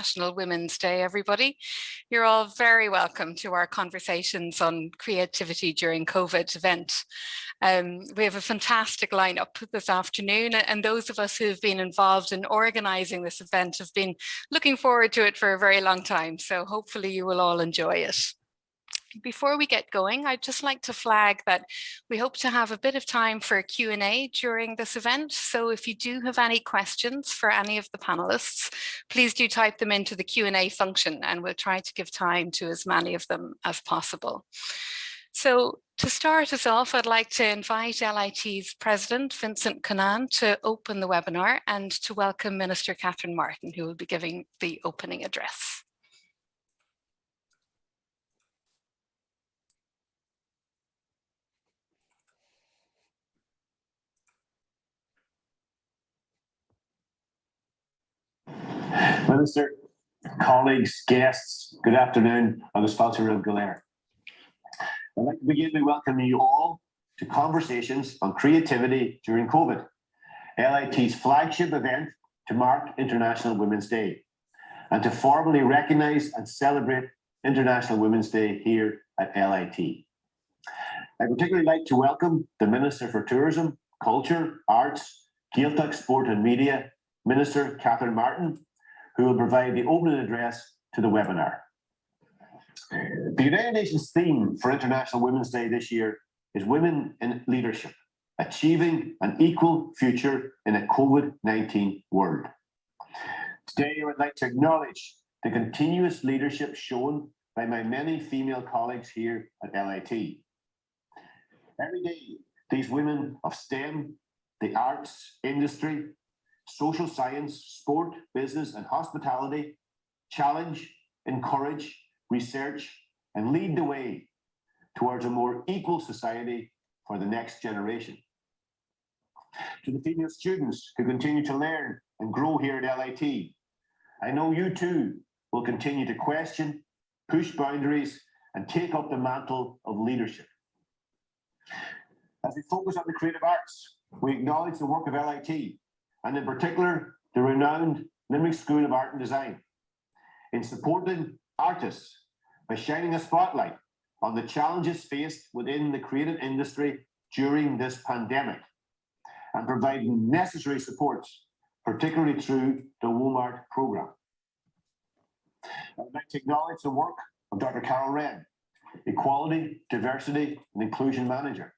International Women's Day, everybody. You're all very welcome to our Conversations on Creativity During COVID event. We have a fantastic lineup this afternoon, and those of us who have been involved in organising this event have been looking forward to it for a very long time, so hopefully you will all enjoy it. Before we get going, I'd just like to flag that we hope to have a bit of time for a Q&A during this event. So if you do have any questions for any of the panelists, please do type them into the Q&A function and we'll try to give time to as many of them as possible. So to start us off, I'd like to invite LIT's President, Vincent Conan, to open the webinar and to welcome Minister Catherine Martin, who will be giving the opening address. Minister, colleagues, guests, good afternoon. Agus Fáilte Raibh go léir. I'd like to begin by welcoming you all to Conversations on Creativity During COVID, LIT's flagship event to mark International Women's Day, and to formally recognise and celebrate International Women's Day here at LIT. I'd particularly like to welcome the Minister for Tourism, Culture, Arts, Gaeltacht, Sport and Media, Minister Catherine Martin, who will provide the opening address to the webinar. The United Nations theme for International Women's Day this year is Women in Leadership, Achieving an Equal Future in a COVID-19 World. Today, I would like to acknowledge the continuous leadership shown by my many female colleagues here at LIT. Every day, these women of STEM, the arts, industry, social science, sport, business, and hospitality challenge, encourage, research, and lead the way towards a more equal society for the next generation. To the female students who continue to learn and grow here at LIT, I know you too will continue to question, push boundaries, and take up the mantle of leadership. As we focus on the creative arts, we acknowledge the work of LIT, and in particular, the renowned Limerick School of Art and Design, in supporting artists by shining a spotlight on the challenges faced within the creative industry during this pandemic, and providing necessary supports, particularly through the WOMART programme. I'd like to acknowledge the work of Dr. Carol Wren, Equality, Diversity and Inclusion Manager,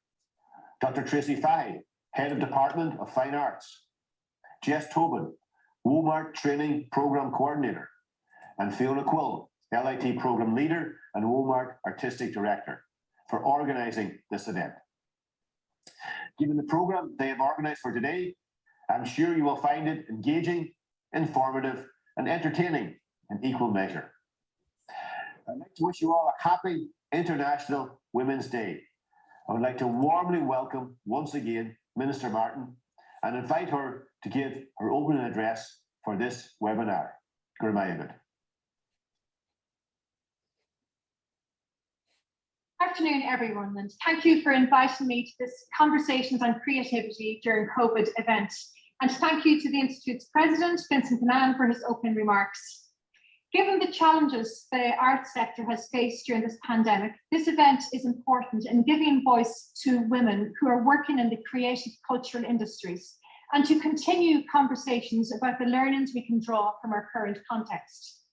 Dr. Tracy Fahey, Head of Department of Fine Arts, Jess Tobin, WOMART Training Programme Coordinator, and Fiona Quill, LIT Programme Leader and WOMART Artistic Director, for organising this event. Given the programme they have organised for today, I'm sure you will find it engaging, informative, and entertaining in equal measure. I'd like to wish you all a happy International Women's Day. I would like to warmly welcome once again Minister Martin and invite her to give her opening address for this webinar. Good afternoon, everyone, and thank you for inviting me to this Conversations on Creativity During COVID event. And thank you to the Institute's President, Vincent Conan, for his opening remarks. Given the challenges the arts sector has faced during this pandemic, this event is important in giving voice to women who are working in the creative cultural industries, and to continue conversations about the learnings we can draw from our current context.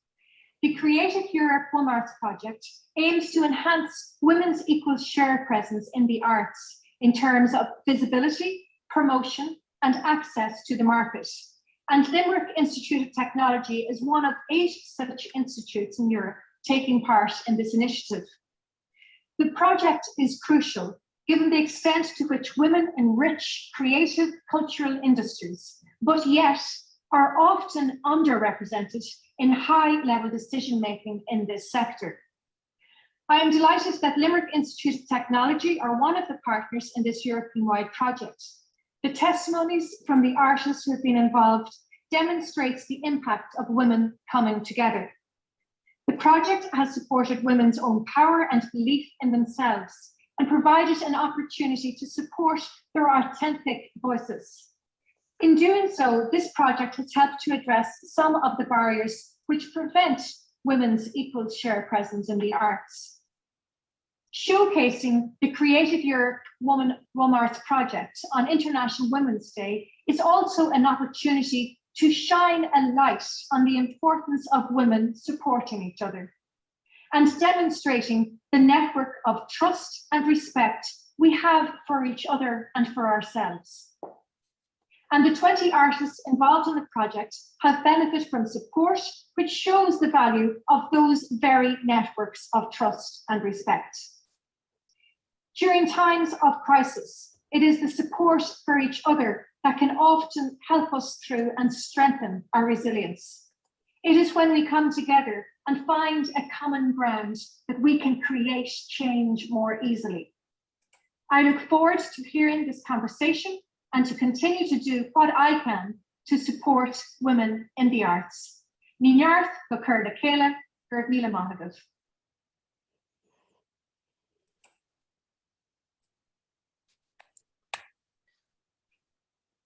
The Creative Europe WOMART project aims to enhance women's equal share presence in the arts in terms of visibility, promotion, and access to the market. And Limerick Institute of Technology is one of 8 such institutes in Europe taking part in this initiative. The project is crucial given the extent to which women enrich creative cultural industries, but yet are often underrepresented in high-level decision-making in this sector. I am delighted that Limerick Institute of Technology are one of the partners in this European-wide project. The testimonies from the artists who have been involved demonstrates the impact of women coming together. The project has supported women's own power and belief in themselves, and provided an opportunity to support their authentic voices. In doing so, this project has helped to address some of the barriers which prevent women's equal share presence in the arts. Showcasing the Creative Europe Women Arts project on International Women's Day is also an opportunity to shine a light on the importance of women supporting each other and demonstrating the network of trust and respect we have for each other and for ourselves. And the 20 artists involved in the project have benefited from support, which shows the value of those very networks of trust and respect. During times of crisis, it is the support for each other that can often help us through and strengthen our resilience. It is when we come together and find a common ground that we can create change more easily. I look forward to hearing this conversation and to continue to do what I can to support women in the arts. Níneart go cur le chéile gur míle maith agah.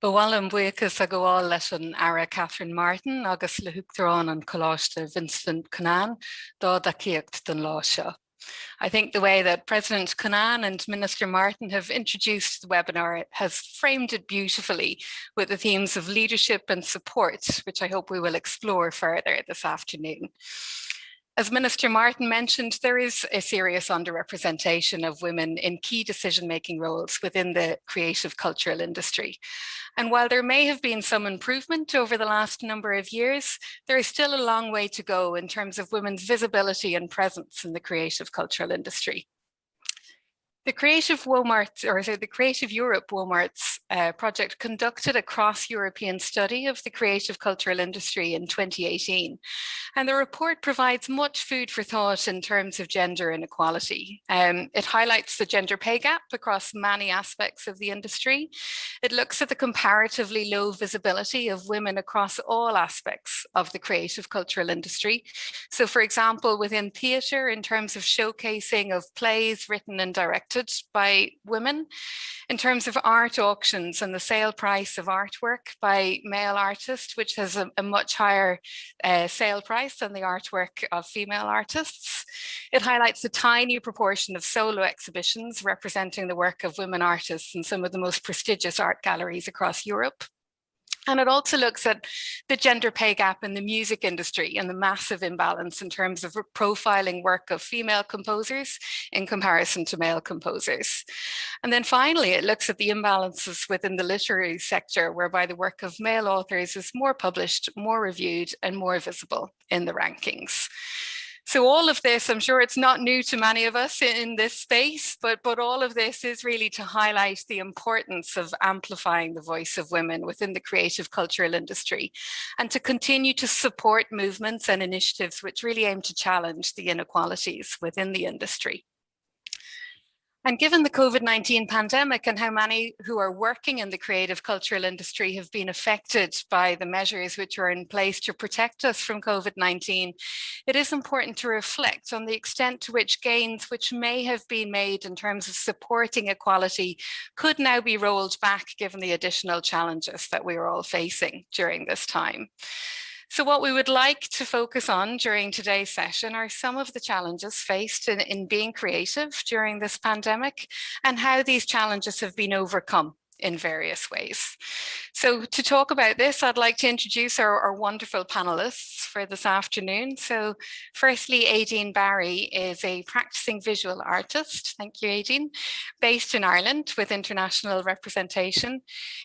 Bhfuil buchas a gháil leis an Ara Catherine Martin agus le huachtarán an coláiste Vincent Conan dá a cíocht den lá seo. I think the way that President Conan and Minister Martin have introduced the webinar has framed it beautifully with the themes of leadership and support, which I hope we will explore further this afternoon. As Minister Martin mentioned, there is a serious underrepresentation of women in key decision-making roles within the creative cultural industry. And while there may have been some improvement over the last number of years, there is still a long way to go in terms of women's visibility and presence in the creative cultural industry. The Creative Europe WOMARTS project conducted a cross-European study of the creative cultural industry in 2018. And the report provides much food for thought in terms of gender inequality. It highlights the gender pay gap across many aspects of the industry. It looks at the comparatively low visibility of women across all aspects of the creative cultural industry. So for example, within theatre, in terms of showcasing of plays written and directed by women, in terms of art auctions and the sale price of artwork by male artists, which has a much higher sale price than the artwork of female artists. It highlights a tiny proportion of solo exhibitions representing the work of women artists in some of the most prestigious art galleries across Europe. And it also looks at the gender pay gap in the music industry and the massive imbalance in terms of profiling work of female composers in comparison to male composers. And then finally, it looks at the imbalances within the literary sector, whereby the work of male authors is more published, more reviewed, and more visible in the rankings. So all of this, I'm sure it's not new to many of us in this space, but all of this is really to highlight the importance of amplifying the voice of women within the creative cultural industry and to continue to support movements and initiatives which really aim to challenge the inequalities within the industry. And given the COVID-19 pandemic and how many who are working in the creative cultural industry have been affected by the measures which are in place to protect us from COVID-19, it is important to reflect on the extent to which gains which may have been made in terms of supporting equality could now be rolled back given the additional challenges that we are all facing during this time. So what we would like to focus on during today's session are some of the challenges faced in being creative during this pandemic and how these challenges have been overcome in various ways. So to talk about this, I'd like to introduce our wonderful panelists for this afternoon. So firstly, Aideen Barry is a practicing visual artist. Thank you, Aideen. Based in Ireland with international representation.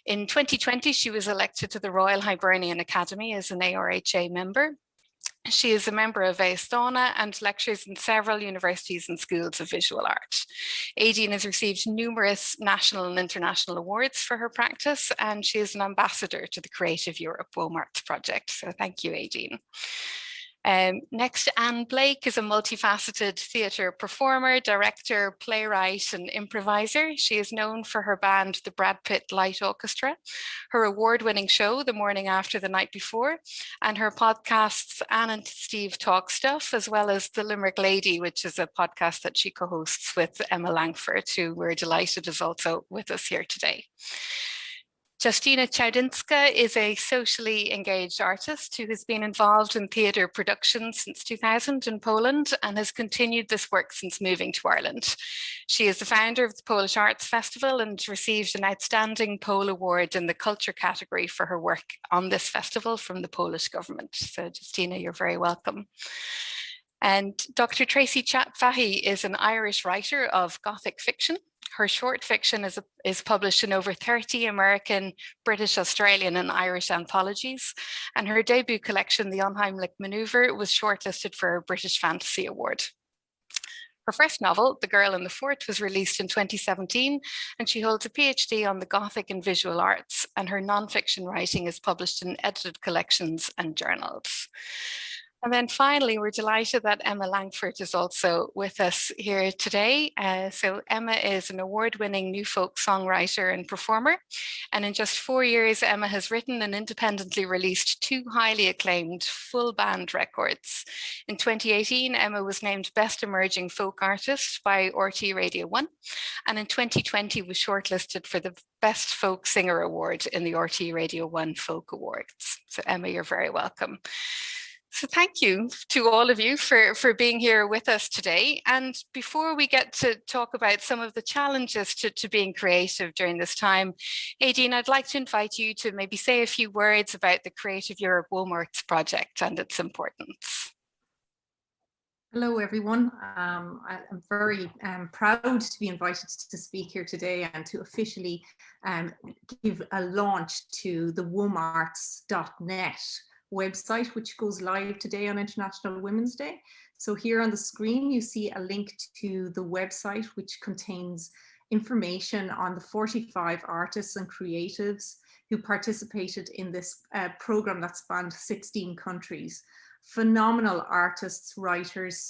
In 2020, she was elected to the Royal Hibernian Academy as an ARHA member. She is a member of Aistana and lectures in several universities and schools of visual art. Aideen has received numerous national and international awards for her practice, and she is an ambassador to the Creative Europe WOMARTS project. So thank you, Aideen. Next, Anne Blake is a multifaceted theatre performer, director, playwright, and improviser. She is known for her band, the Brad Pitt Light Orchestra, her award-winning show, The Morning After the Night Before, and her podcasts, Anne and Steve Talk Stuff, as well as The Limerick Lady, which is a podcast that she co-hosts with Emma Langford, who we're delighted is also with us here today. Justyna Chałdynska is a socially engaged artist who has been involved in theatre production since 2000 in Poland and has continued this work since moving to Ireland. She is the founder of the Polish Arts Festival and received an Outstanding Pole Award in the Culture category for her work on this festival from the Polish government. So Justyna, you're very welcome. And Dr. Tracy Fahy is an Irish writer of Gothic fiction. Her short fiction is published in over 30 American, British, Australian, and Irish anthologies. And her debut collection, The Unheimlich Manoeuvre, was shortlisted for a British Fantasy Award. Her first novel, The Girl in the Fort, was released in 2017, and she holds a PhD on the Gothic and visual arts, and her nonfiction writing is published in edited collections and journals. And then finally, we're delighted that Emma Langford is also with us here today. So Emma is an award-winning new folk songwriter and performer. And in just 4 years, Emma has written and independently released 2 highly acclaimed full band records. In 2018, Emma was named Best Emerging Folk Artist by RT Radio 1. And in 2020 was shortlisted for the Best Folk Singer Award in the RT Radio 1 Folk Awards. So Emma, you're very welcome. So thank you to all of you for being here with us today. And before we get to talk about some of the challenges to being creative during this time, Aideen, I'd like to invite you to maybe say a few words about the Creative Europe WOMARTS project and its importance. Hello, everyone. I'm very proud to be invited to speak here today and to officially give a launch to the womarts.net website, which goes live today on International Women's Day. So here on the screen, you see a link to the website, which contains information on the 45 artists and creatives who participated in this program that spanned 16 countries. Phenomenal artists, writers,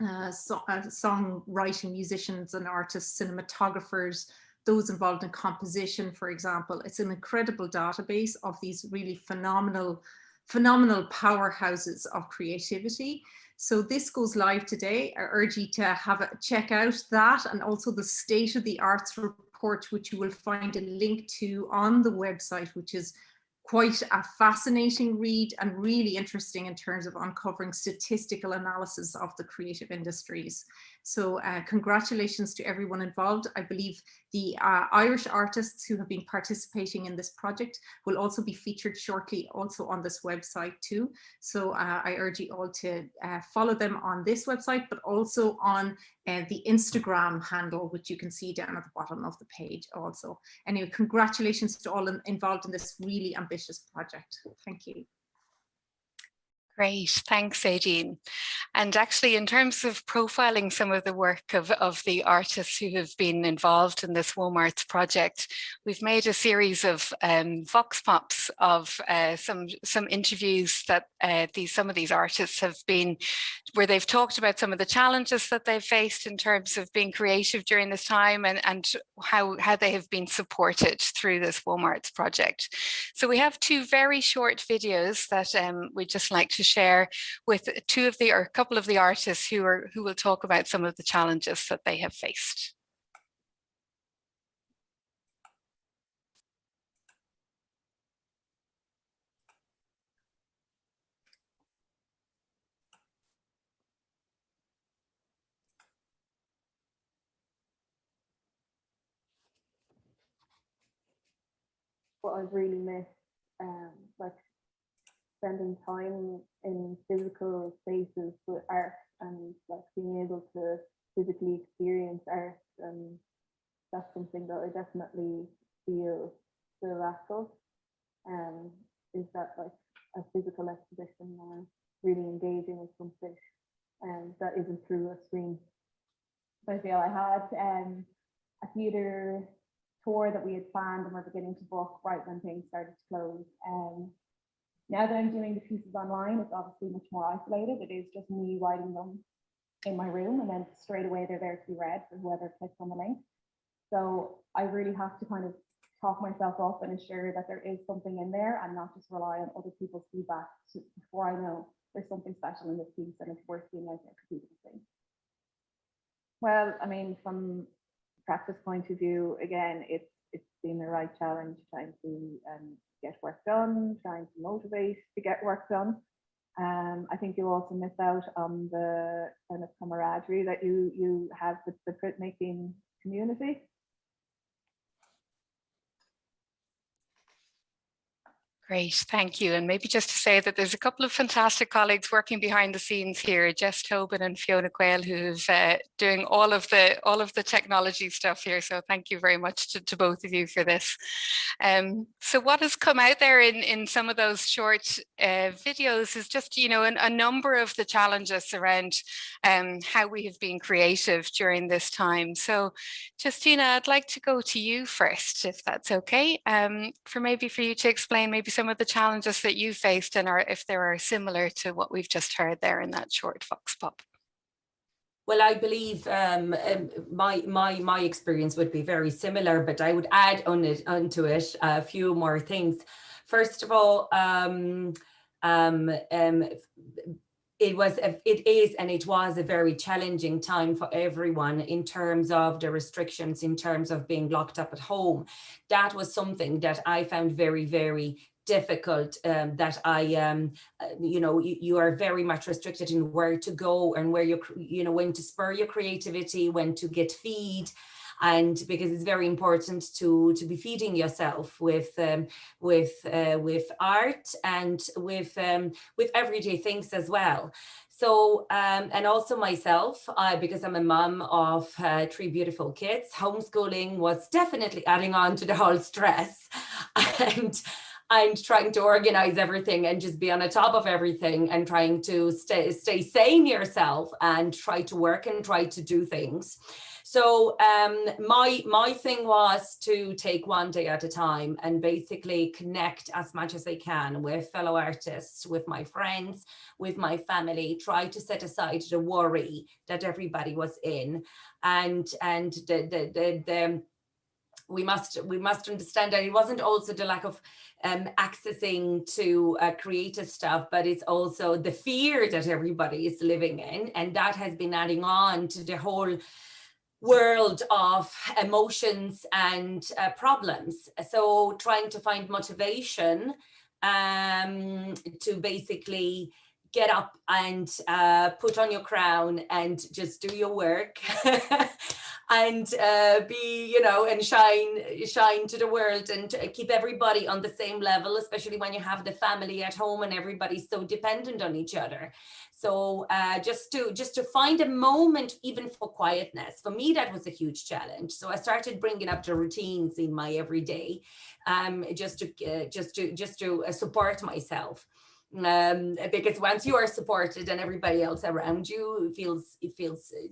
songwriting musicians and artists, cinematographers, those involved in composition, for example. It's an incredible database of these really phenomenal powerhouses of creativity. So this goes live today. I urge you to have a check out that, and also the State of the Arts report, which you will find a link to on the website, which is quite a fascinating read and really interesting in terms of uncovering statistical analysis of the creative industries. So congratulations to everyone involved. I believe the Irish artists who have been participating in this project will also be featured shortly also on this website too. So I urge you all to follow them on this website, but also on the Instagram handle, which you can see down at the bottom of the page also. Anyway, congratulations to all involved in this really ambitious project. Thank you. Great, thanks, Aideen. And actually, in terms of profiling some of the work of the artists who have been involved in this WOMARTS project, we've made a series of vox pops of some interviews that some of these artists have been, where they've talked about some of the challenges that they've faced in terms of being creative during this time, and how they have been supported through this WOMARTS project. So we have 2 very short videos that we'd just like to share with a couple of the artists who will talk about some of the challenges that they have faced. What I've really missed, like spending time in physical spaces with art, and like being able to physically experience art, and that's something that I definitely feel the lack of. Is that like a physical exhibition or really engaging with something that isn't through a screen. So I feel I had a theatre tour that we had planned and we're beginning to book right when things started to close. Now that I'm doing the pieces online, it's obviously much more isolated. It is just me writing them in my room, and then straight away they're there to be read for whoever clicks on the link. So I really have to kind of talk myself up and ensure that there is something in there and not just rely on other people's feedback before I know there's something special in this piece and it's worth being out there for people to see. Well, I mean, from practice point of view, again, it's it's been the right challenge, trying to get work done, trying to motivate to get work done. I think you also miss out on the kind of camaraderie that you have with the printmaking community. Great, thank you. And maybe just to say that there's a couple of fantastic colleagues working behind the scenes here, Jess Tobin and Fiona Quayle, who's doing all of the technology stuff here. So thank you very much to both of you for this. So what has come out there in some of those short videos is just, you know, a number of the challenges around how we have been creative during this time. So Justina, I'd like to go to you first, if that's okay, for you to explain maybe some of the challenges that you faced and if they are similar to what we've just heard there in that short vox pop. Well, I believe my experience would be very similar, but I would add onto it a few more things. First of all, it is and it was a very challenging time for everyone in terms of the restrictions, in terms of being locked up at home. That was something that I found very, very difficult, that you are very much restricted in where to go and where when to spur your creativity, when to get feed. And because it's very important to be feeding yourself with art and with everyday things as well. So, and also myself, because I'm a mom of 3 beautiful kids, homeschooling was definitely adding on to the whole stress. And trying to organize everything and just be on the top of everything and trying to stay sane yourself and try to work and try to do things. So my thing was to take one day at a time and basically connect as much as I can with fellow artists, with my friends, with my family, try to set aside the worry that everybody was in. And we must understand that it wasn't also the lack of accessing to creative stuff, but it's also the fear that everybody is living in, and that has been adding on to the whole world of emotions and problems. So trying to find motivation to basically get up and put on your crown and just do your work and be, and shine to the world and keep everybody on the same level, especially when you have the family at home and everybody's so dependent on each other. So just to find a moment even for quietness, for me, that was a huge challenge. So I started bringing up the routines in my everyday, just to support myself. Because once you are supported and everybody else around you feels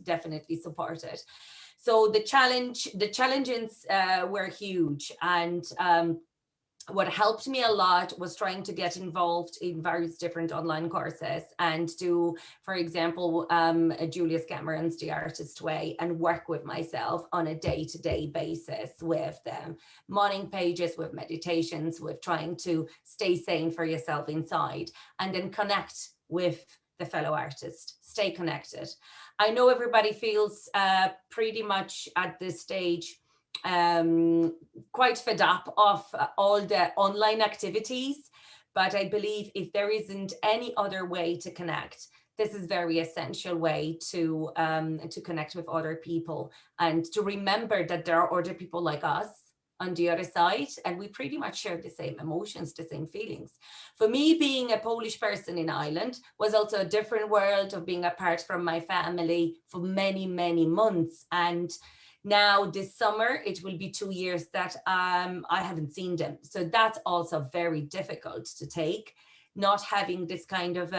definitely supported. So the challenges were huge, and what helped me a lot was trying to get involved in various different online courses and do, for example, Julius Cameron's The Artist Way, and work with myself on a day-to-day basis with morning pages, with meditations, with trying to stay sane for yourself inside, and then connect with the fellow artist, stay connected. I know everybody feels pretty much at this stage quite fed up of all the online activities, but I believe if there isn't any other way to connect, this is a very essential way to connect with other people and to remember that there are other people like us on the other side, and we pretty much share the same emotions, the same feelings. For me, being a Polish person in Ireland was also a different world of being apart from my family for many, many months. And now this summer, it will be 2 years that I haven't seen them. So that's also very difficult to take, not having this kind of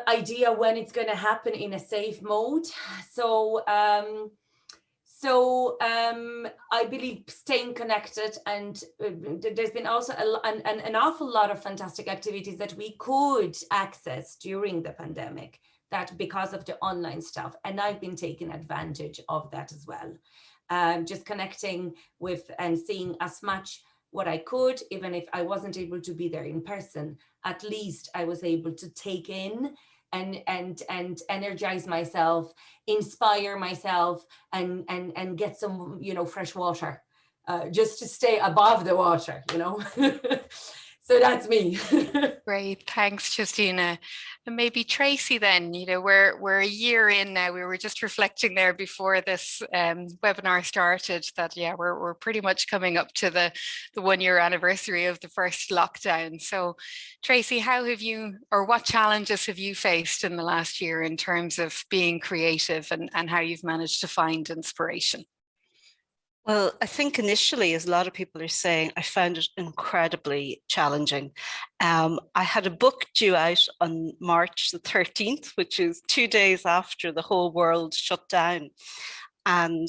idea when it's going to happen in a safe mode. So I believe staying connected, and there's been also an awful lot of fantastic activities that we could access during the pandemic, that because of the online stuff, and I've been taking advantage of that as well. Just connecting with and seeing as much what I could, even if I wasn't able to be there in person, at least I was able to take in and energize myself, inspire myself, and get some fresh water just to stay above the water, you know. So that's me. Great, thanks, Justina. And maybe Tracy then, you know, we're a year in now. We were just reflecting there before this webinar started that, yeah, we're pretty much coming up to the 1 year anniversary of the first lockdown. So Tracy, how have you, or what challenges have you faced in the last year in terms of being creative and how you've managed to find inspiration? Well, I think initially, as a lot of people are saying, I found it incredibly challenging. I had a book due out on March the 13th, which is 2 days after the whole world shut down. And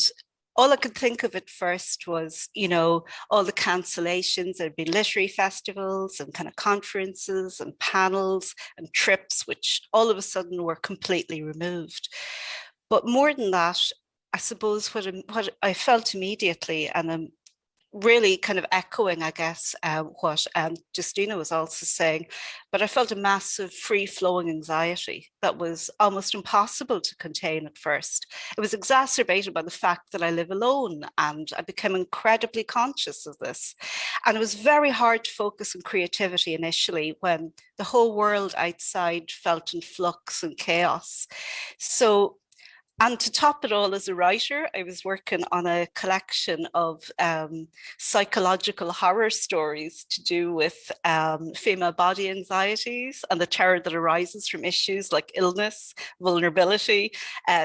all I could think of at first was, you know, all the cancellations. There'd be literary festivals and kind of conferences and panels and trips, which all of a sudden were completely removed. But more than that, I suppose what I felt immediately, and I'm really kind of echoing, I guess, what Justina was also saying, but I felt a massive free-flowing anxiety that was almost impossible to contain at first. It was exacerbated by the fact that I live alone, and I became incredibly conscious of this. And it was very hard to focus on creativity initially when the whole world outside felt in flux and chaos. So, and to top it all, as a writer, I was working on a collection of psychological horror stories to do with female body anxieties and the terror that arises from issues like illness, vulnerability.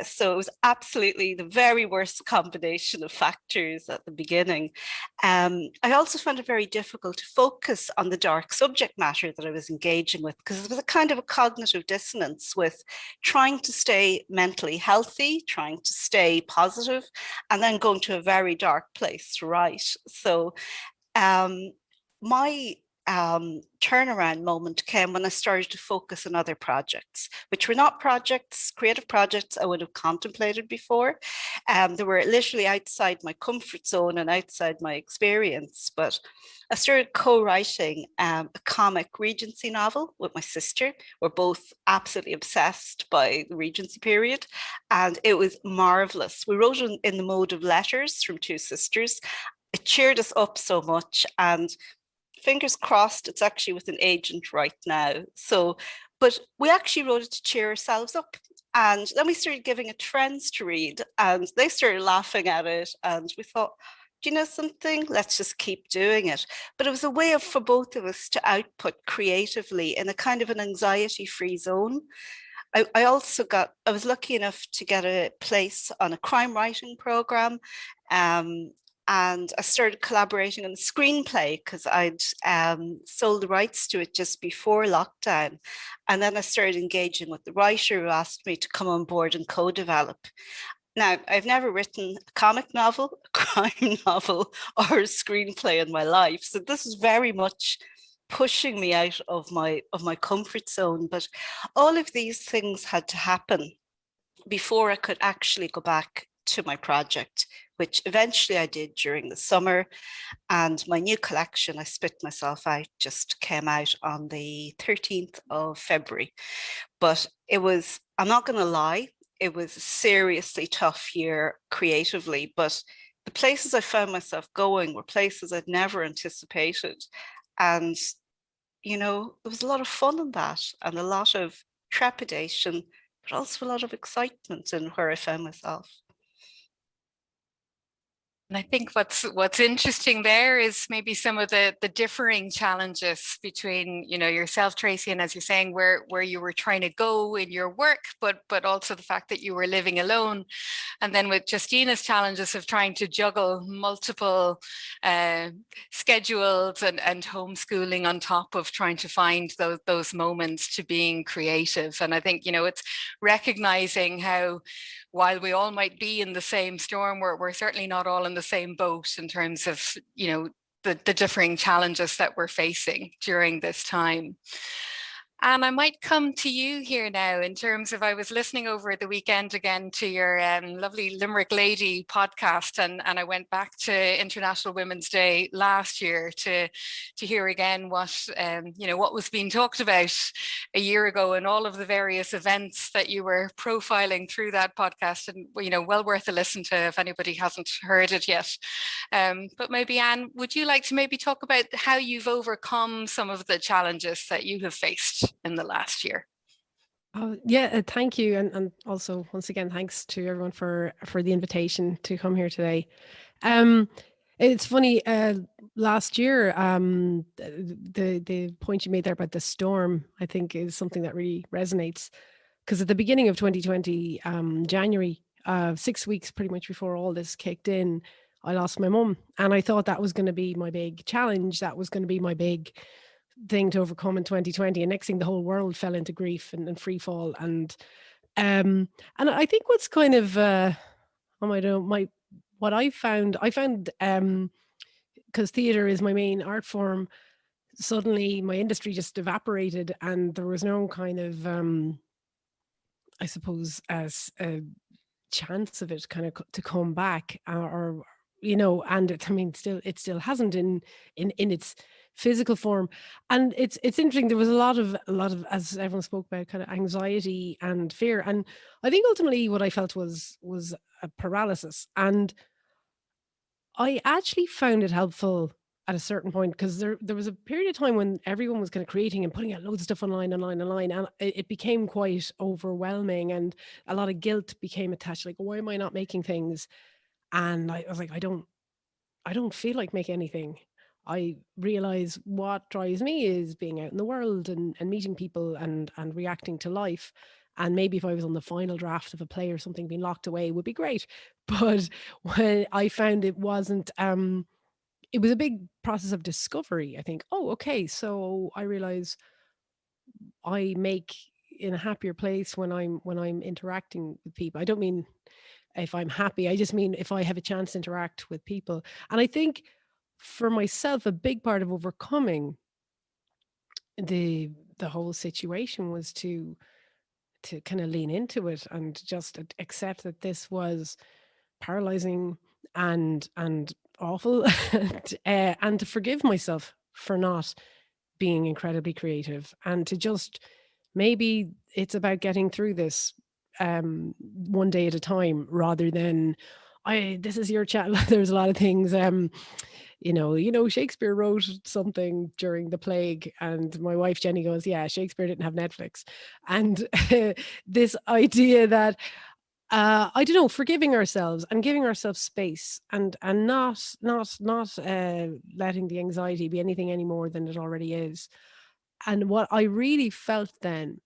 So it was absolutely the very worst combination of factors at the beginning. I also found it very difficult to focus on the dark subject matter that I was engaging with, because there was a kind of a cognitive dissonance with trying to stay mentally healthy, trying to stay positive, and then going to a very dark place to write. So my turnaround moment came when I started to focus on other projects, which were not projects, creative projects I would have contemplated before. They were literally outside my comfort zone and outside my experience. But I started co-writing a comic Regency novel with my sister. We're both absolutely obsessed by the Regency period, and it was marvelous. We wrote it in the mode of letters from two sisters. It cheered us up so much, and fingers crossed it's actually with an agent right now. So, but we actually wrote it to cheer ourselves up. And then we started giving it to friends to read, and they started laughing at it. And we thought, do you know something? Let's just keep doing it. But it was a way for both of us to output creatively in a kind of an anxiety-free zone. I was lucky enough to get a place on a crime writing program. And I started collaborating on the screenplay because I'd sold the rights to it just before lockdown. And then I started engaging with the writer who asked me to come on board and co-develop. Now, I've never written a comic novel, a crime novel, or a screenplay in my life. So this is very much pushing me out of my comfort zone. But all of these things had to happen before I could actually go back to my project, which eventually I did during the summer. And my new collection, I Spit Myself Out, just came out on the 13th of February. But it was, I'm not going to lie, it was a seriously tough year creatively, but the places I found myself going were places I'd never anticipated. And, you know, there was a lot of fun in that and a lot of trepidation, but also a lot of excitement in where I found myself. And I think what's interesting there is maybe some of the differing challenges between, you know, yourself, Tracy, and as you're saying, where you were trying to go in your work, but also the fact that you were living alone. And then with Justina's challenges of trying to juggle multiple schedules and homeschooling on top of trying to find those moments to being creative. And I think, you know, it's recognizing how while we all might be in the same storm, we're certainly not all in the same boat in terms of, you know, the differing challenges that we're facing during this time. And I might come to you here now in terms of, I was listening over the weekend again to your lovely Limerick Lady podcast, and I went back to International Women's Day last year to hear again what what was being talked about a year ago, and all of the various events that you were profiling through that podcast, and well worth a listen to if anybody hasn't heard it yet. But maybe Anne, would you like to maybe talk about how you've overcome some of the challenges that you have faced in the last year? Yeah, thank you, and also once again thanks to everyone for the invitation to come here today. It's funny, last year, the point you made there about the storm, I think, is something that really resonates, because at the beginning of 2020, January, 6 weeks pretty much before all this kicked in, I lost my mum, and I thought that was going to be my big challenge. That was going to be my big thing to overcome in 2020. And next thing, the whole world fell into grief and free fall. And I think what's kind of what I found because theater is my main art form, suddenly my industry just evaporated, and there was no kind of I suppose as a chance of it kind of to come back, or and it still hasn't in its physical form. And it's interesting, there was a lot of as everyone spoke about, kind of anxiety and fear, and I think ultimately what I felt was a paralysis. And I actually found it helpful at a certain point, because there was a period of time when everyone was kind of creating and putting out loads of stuff online, and it became quite overwhelming, and a lot of guilt became attached, like, why am I not making things? And I was like, I don't feel like making anything. I realize what drives me is being out in the world and meeting people and reacting to life. And maybe if I was on the final draft of a play or something being locked away would be great. But when I found it wasn't, it was a big process of discovery. I think, oh, okay, so I realize I make in a happier place when I'm interacting with people. I don't mean if I'm happy, I just mean if I have a chance to interact with people. And I think for myself, a big part of overcoming the whole situation was to kind of lean into it and just accept that this was paralyzing and awful, and to forgive myself for not being incredibly creative, and to just, maybe it's about getting through this one day at a time, rather than this is your chat. There's a lot of things, Shakespeare wrote something during the plague, and my wife Jenny goes, yeah, Shakespeare didn't have Netflix. And this idea that I don't know, forgiving ourselves and giving ourselves space, and not letting the anxiety be anything any more than it already is. And what I really felt then,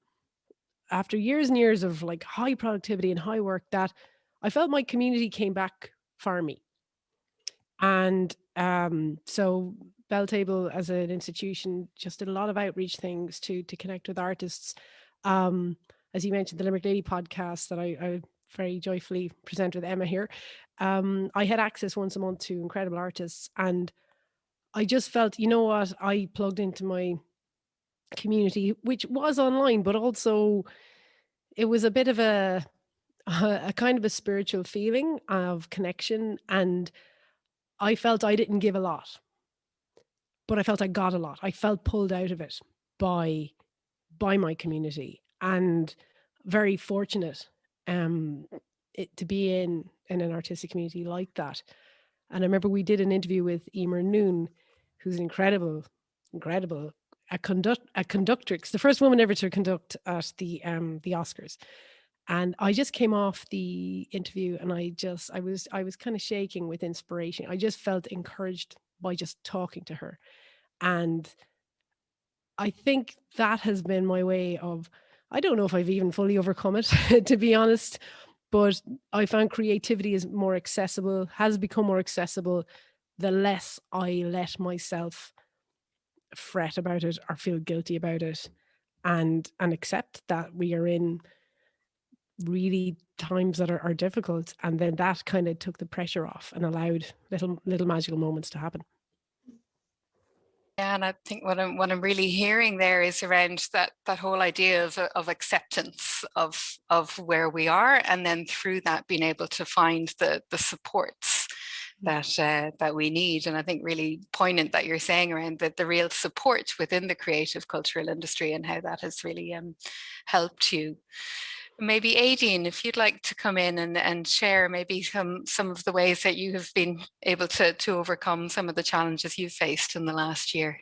after years and years of like high productivity and high work, that I felt my community came back for me. And so Belltable as an institution just did a lot of outreach things to connect with artists. As you mentioned, the Limerick Lady podcast that I very joyfully present with Emma here. I had access once a month to incredible artists, and I just felt, you know what, I plugged into my community, which was online, but also it was a bit of a kind of a spiritual feeling of connection. And I felt I didn't give a lot, but I felt I got a lot. I felt pulled out of it by my community, and very fortunate to be in an artistic community like that. And I remember we did an interview with Emer Noon, who's an incredible a conductrix, the first woman ever to conduct at the Oscars. And I just came off the interview, and I was kind of shaking with inspiration. I just felt encouraged by just talking to her. And I think that has been my way of, I don't know if I've even fully overcome it, to be honest, but I found creativity is more accessible, has become more accessible, the less I let myself fret about it or feel guilty about it, and accept that we are in really times that are difficult. And then that kind of took the pressure off and allowed little magical moments to happen. Yeah, and I think what I'm really hearing there is around that whole idea of acceptance of where we are, and then through that being able to find the supports that we need. And I think really poignant that you're saying around the real support within the creative cultural industry and how that has really helped you. Maybe Aideen, if you'd like to come in and share maybe some of the ways that you have been able to overcome some of the challenges you've faced in the last year.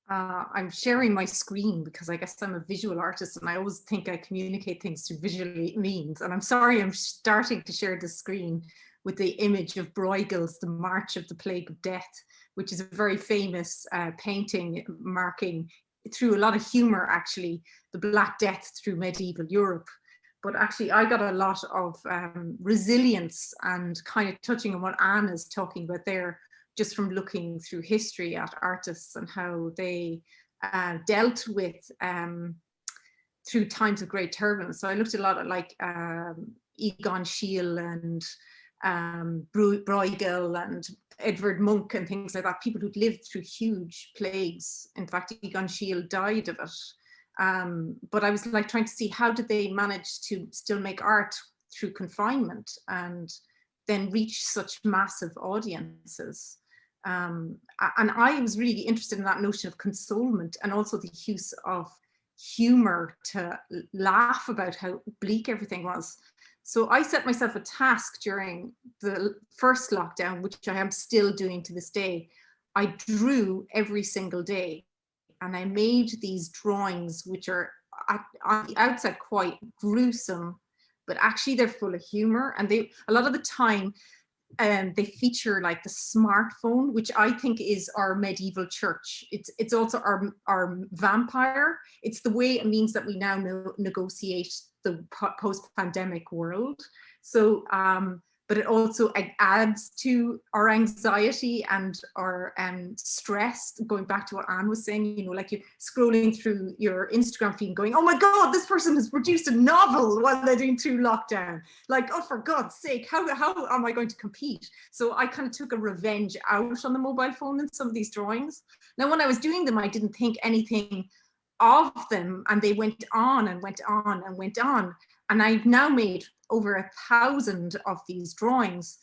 I'm sharing my screen because I guess I'm a visual artist and I always think I communicate things through visual means. And I'm sorry, I'm starting to share the screen with the image of Bruegel's The March of the Plague of Death, which is a very famous painting marking through a lot of humor, actually, the Black Death through medieval Europe. But actually, I got a lot of resilience and kind of touching on what Anne is talking about there, just from looking through history at artists and how they dealt with through times of great turbulence. So I looked a lot at like Egon Schiele and Bruegel and Edvard Munch and things like that, people who'd lived through huge plagues. In fact, Egon Schiele died of it. But I was like trying to see how did they manage to still make art through confinement and then reach such massive audiences. And I was really interested in that notion of consolement and also the use of humor to laugh about how bleak everything was. So I set myself a task during the first lockdown, which I am still doing to this day. I drew every single day and I made these drawings, which are on the outside quite gruesome, but actually they're full of humor. And they, a lot of the time, they feature like the smartphone, which I think is our medieval church. It's also our vampire. It's the way it means that we now negotiate the post-pandemic world. So, but it also adds to our anxiety and our stress, going back to what Anne was saying, you know, like you're scrolling through your Instagram feed and going, oh my God, this person has produced a novel while they're doing through lockdown. Like, oh, for God's sake, how am I going to compete? So I kind of took a revenge out on the mobile phone in some of these drawings. Now, when I was doing them, I didn't think anything of them, and they went on and went on and went on. And I've now made over 1,000 of these drawings.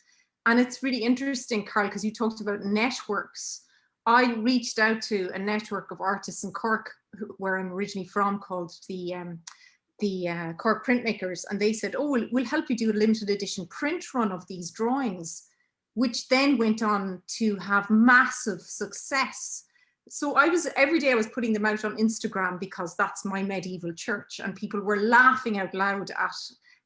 And it's really interesting, Carl, because you talked about networks. I reached out to a network of artists in Cork, where I'm originally from, called the Cork Printmakers. And they said, oh, we'll help you do a limited edition print run of these drawings, which then went on to have massive success. So every day I was putting them out on Instagram because that's my medieval church, and people were laughing out loud at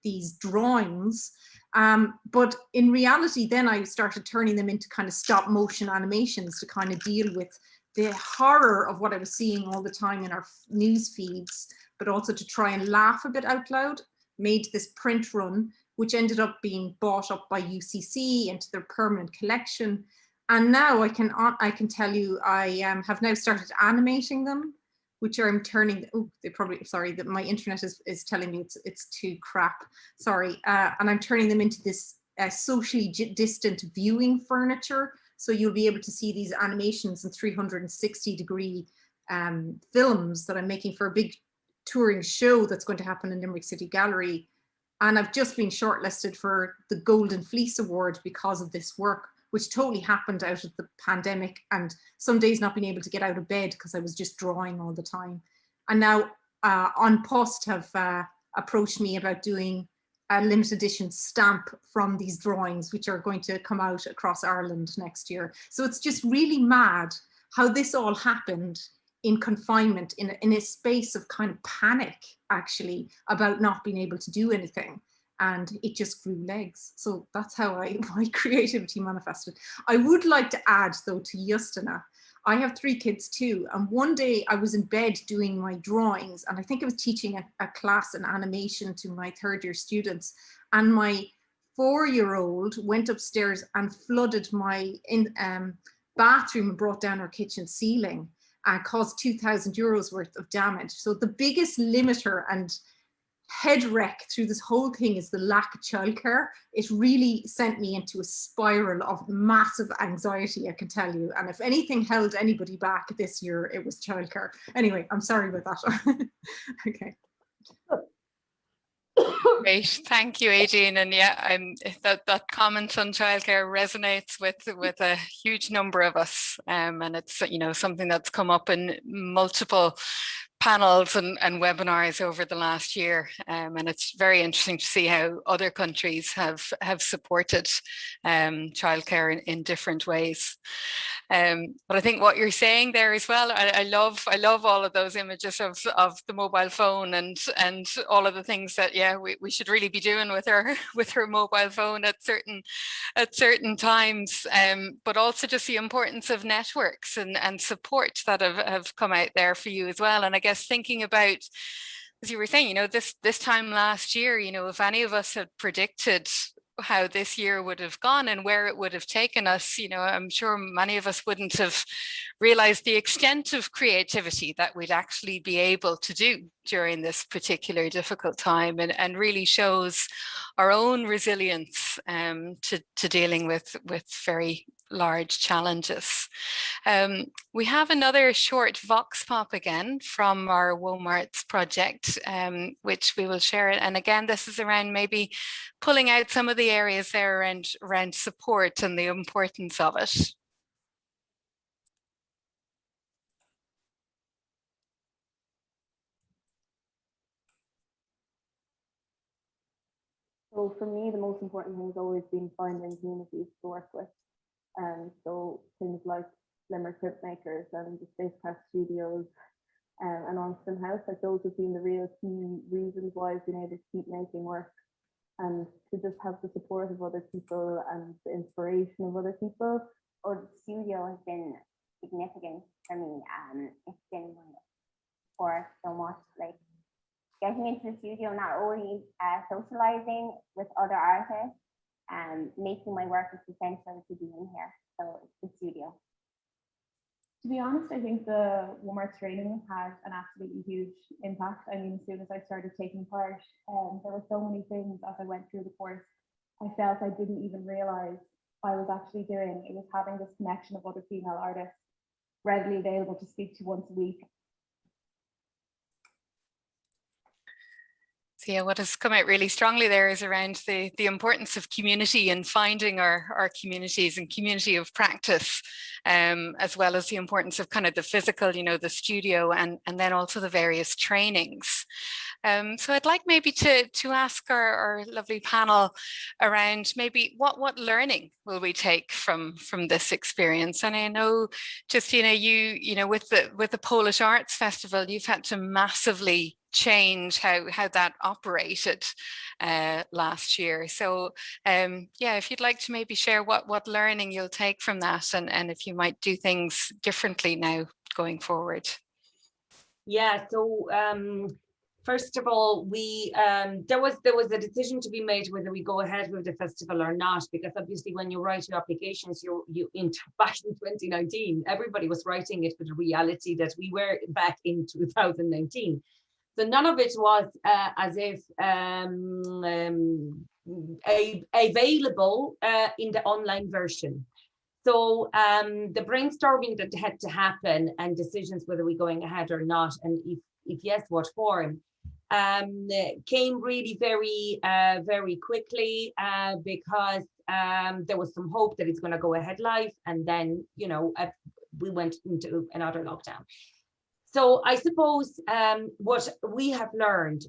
these drawings. But in reality, then I started turning them into kind of stop motion animations to kind of deal with the horror of what I was seeing all the time in our news feeds, but also to try and laugh a bit out loud. Made this print run, which ended up being bought up by UCC into their permanent collection. And now I can tell you, I have now started animating them, which I'm turning, oh, they probably, sorry, that my internet is telling me it's too crap, sorry. And I'm turning them into this socially distant viewing furniture. So you'll be able to see these animations in 360-degree films that I'm making for a big touring show that's going to happen in Limerick City Gallery. And I've just been shortlisted for the Golden Fleece Award because of this work, which totally happened out of the pandemic, and some days not being able to get out of bed because I was just drawing all the time. And now On Post have approached me about doing a limited edition stamp from these drawings, which are going to come out across Ireland next year. So it's just really mad how this all happened in confinement, in a space of kind of panic, actually, about not being able to do anything. And it just grew legs. So that's how my creativity manifested. I would like to add, though, to Justina, I have 3 kids too. And one day I was in bed doing my drawings, and I think I was teaching a class in animation to my 3rd-year students. And my 4-year-old went upstairs and flooded my bathroom and brought down our kitchen ceiling and caused €2,000 worth of damage. So the biggest limiter and head wreck through this whole thing is the lack of childcare. It really sent me into a spiral of massive anxiety, I can tell you. And if anything held anybody back this year, it was childcare. Anyway, I'm sorry about that. Okay. Great, thank you, Aideen. And yeah, that comment on childcare resonates with a huge number of us, and it's something that's come up in multiple panels and webinars over the last year, and it's very interesting to see how other countries have supported childcare in different ways. But I think what you're saying there as well, I love all of those images of the mobile phone and all of the things that we should really be doing with her mobile phone at certain times, but also just the importance of networks and support that have come out there for you as well. And I guess thinking about, as you were saying, this time last year, if any of us had predicted how this year would have gone and where it would have taken us, I'm sure many of us wouldn't have realized the extent of creativity that we'd actually be able to do during this particular difficult time, and really shows our own resilience to dealing with very large challenges. We have another short vox pop again from our WOMARTS project, which we will share. And again, this is around maybe pulling out some of the areas there around support and the importance of it. So for me, the most important thing has always been finding communities to work with. So things like Limerick Printmakers and the Spacecraft Studios and Onston House, like those have been the real key reasons why I've been able to keep making work, and to just have the support of other people and the inspiration of other people. Or the studio has been significant for me. It's been for so much, like getting into the studio, not only socializing with other artists, making my work is essential to being here. So it's the studio. To be honest, I think the WOMARTS training had an absolutely huge impact. I mean, as soon as I started taking part, there were so many things as I went through the course I felt I didn't even realize I was actually doing. It was having this connection of other female artists readily available to speak to once a week. So yeah, what has come out really strongly there is around the importance of community and finding our communities and community of practice, as well as the importance of kind of the physical, the studio, and then also the various trainings. So I'd like maybe to ask our lovely panel around maybe what learning will we take from this experience. And I know, Justina, you with the Polish Arts Festival, you've had to massively change how that operated last year. So yeah, if you'd like to maybe share what learning you'll take from that, and if you might do things differently now going forward. Yeah, so first of all, we there was a decision to be made whether we go ahead with the festival or not, because obviously when you write your applications, you back in 2019, everybody was writing it with the reality that we were back in 2019. So none of it was as if available in the online version. So the brainstorming that had to happen and decisions whether we're going ahead or not, and if yes, what form, came really very quickly because there was some hope that it's going to go ahead live, and then we went into another lockdown. So I suppose what we have learned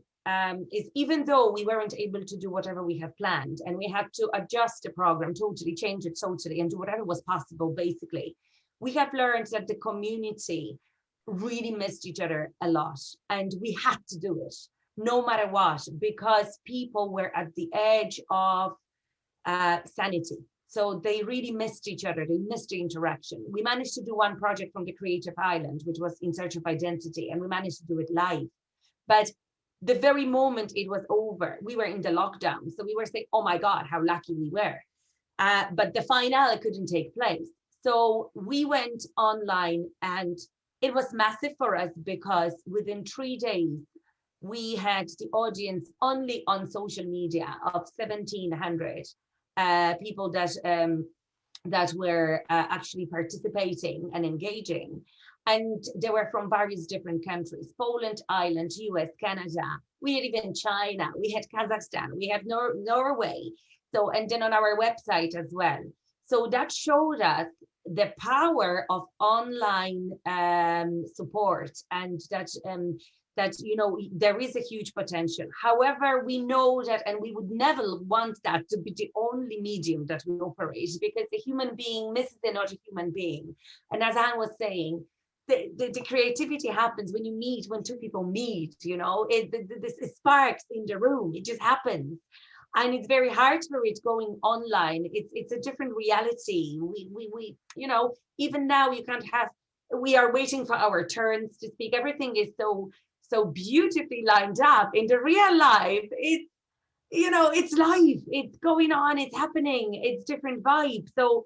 is, even though we weren't able to do whatever we have planned, and we had to adjust the program totally, change it totally, and do whatever was possible, basically, we have learned that the community really missed each other a lot, and we had to do it no matter what, because people were at the edge of sanity. So they really missed each other. They missed the interaction. We managed to do one project from the Creative Island, which was In Search of Identity, and we managed to do it live. But the very moment it was over, we were in the lockdown. So we were saying, oh my God, how lucky we were. But the finale couldn't take place. So we went online, and it was massive for us because within 3 days, we had the audience only on social media of 1,700 people that were actually participating and engaging. And they were from various different countries: Poland, Ireland, US, Canada. We had even China, we had Kazakhstan, we have Norway. So, and then on our website as well. So that showed us the power of online support, and that, you know, there is a huge potential. However, we know that, and we would never want that to be the only medium that we operate, because the human being misses another human being. And as Anne was saying, the creativity happens when you meet, when two people meet, you know, it sparks in the room, it just happens. And it's very hard for it going online. It's a different reality. We you know, even now you can't have, we are waiting for our turns to speak. Everything is so beautifully lined up. In the real life, it's, you know, it's live, it's going on, it's happening, it's different vibes. So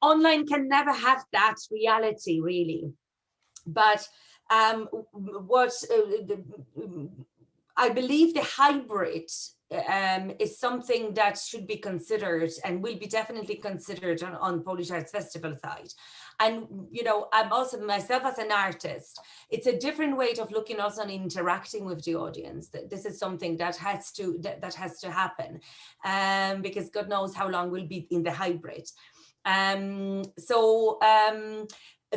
online can never have that reality, really. But what I believe the hybrid is something that should be considered, and will be definitely considered on Polish Arts Festival side. And, you know, I'm also myself as an artist, it's a different way of looking also on interacting with the audience. This is something that has to happen, because God knows how long we'll be in the hybrid.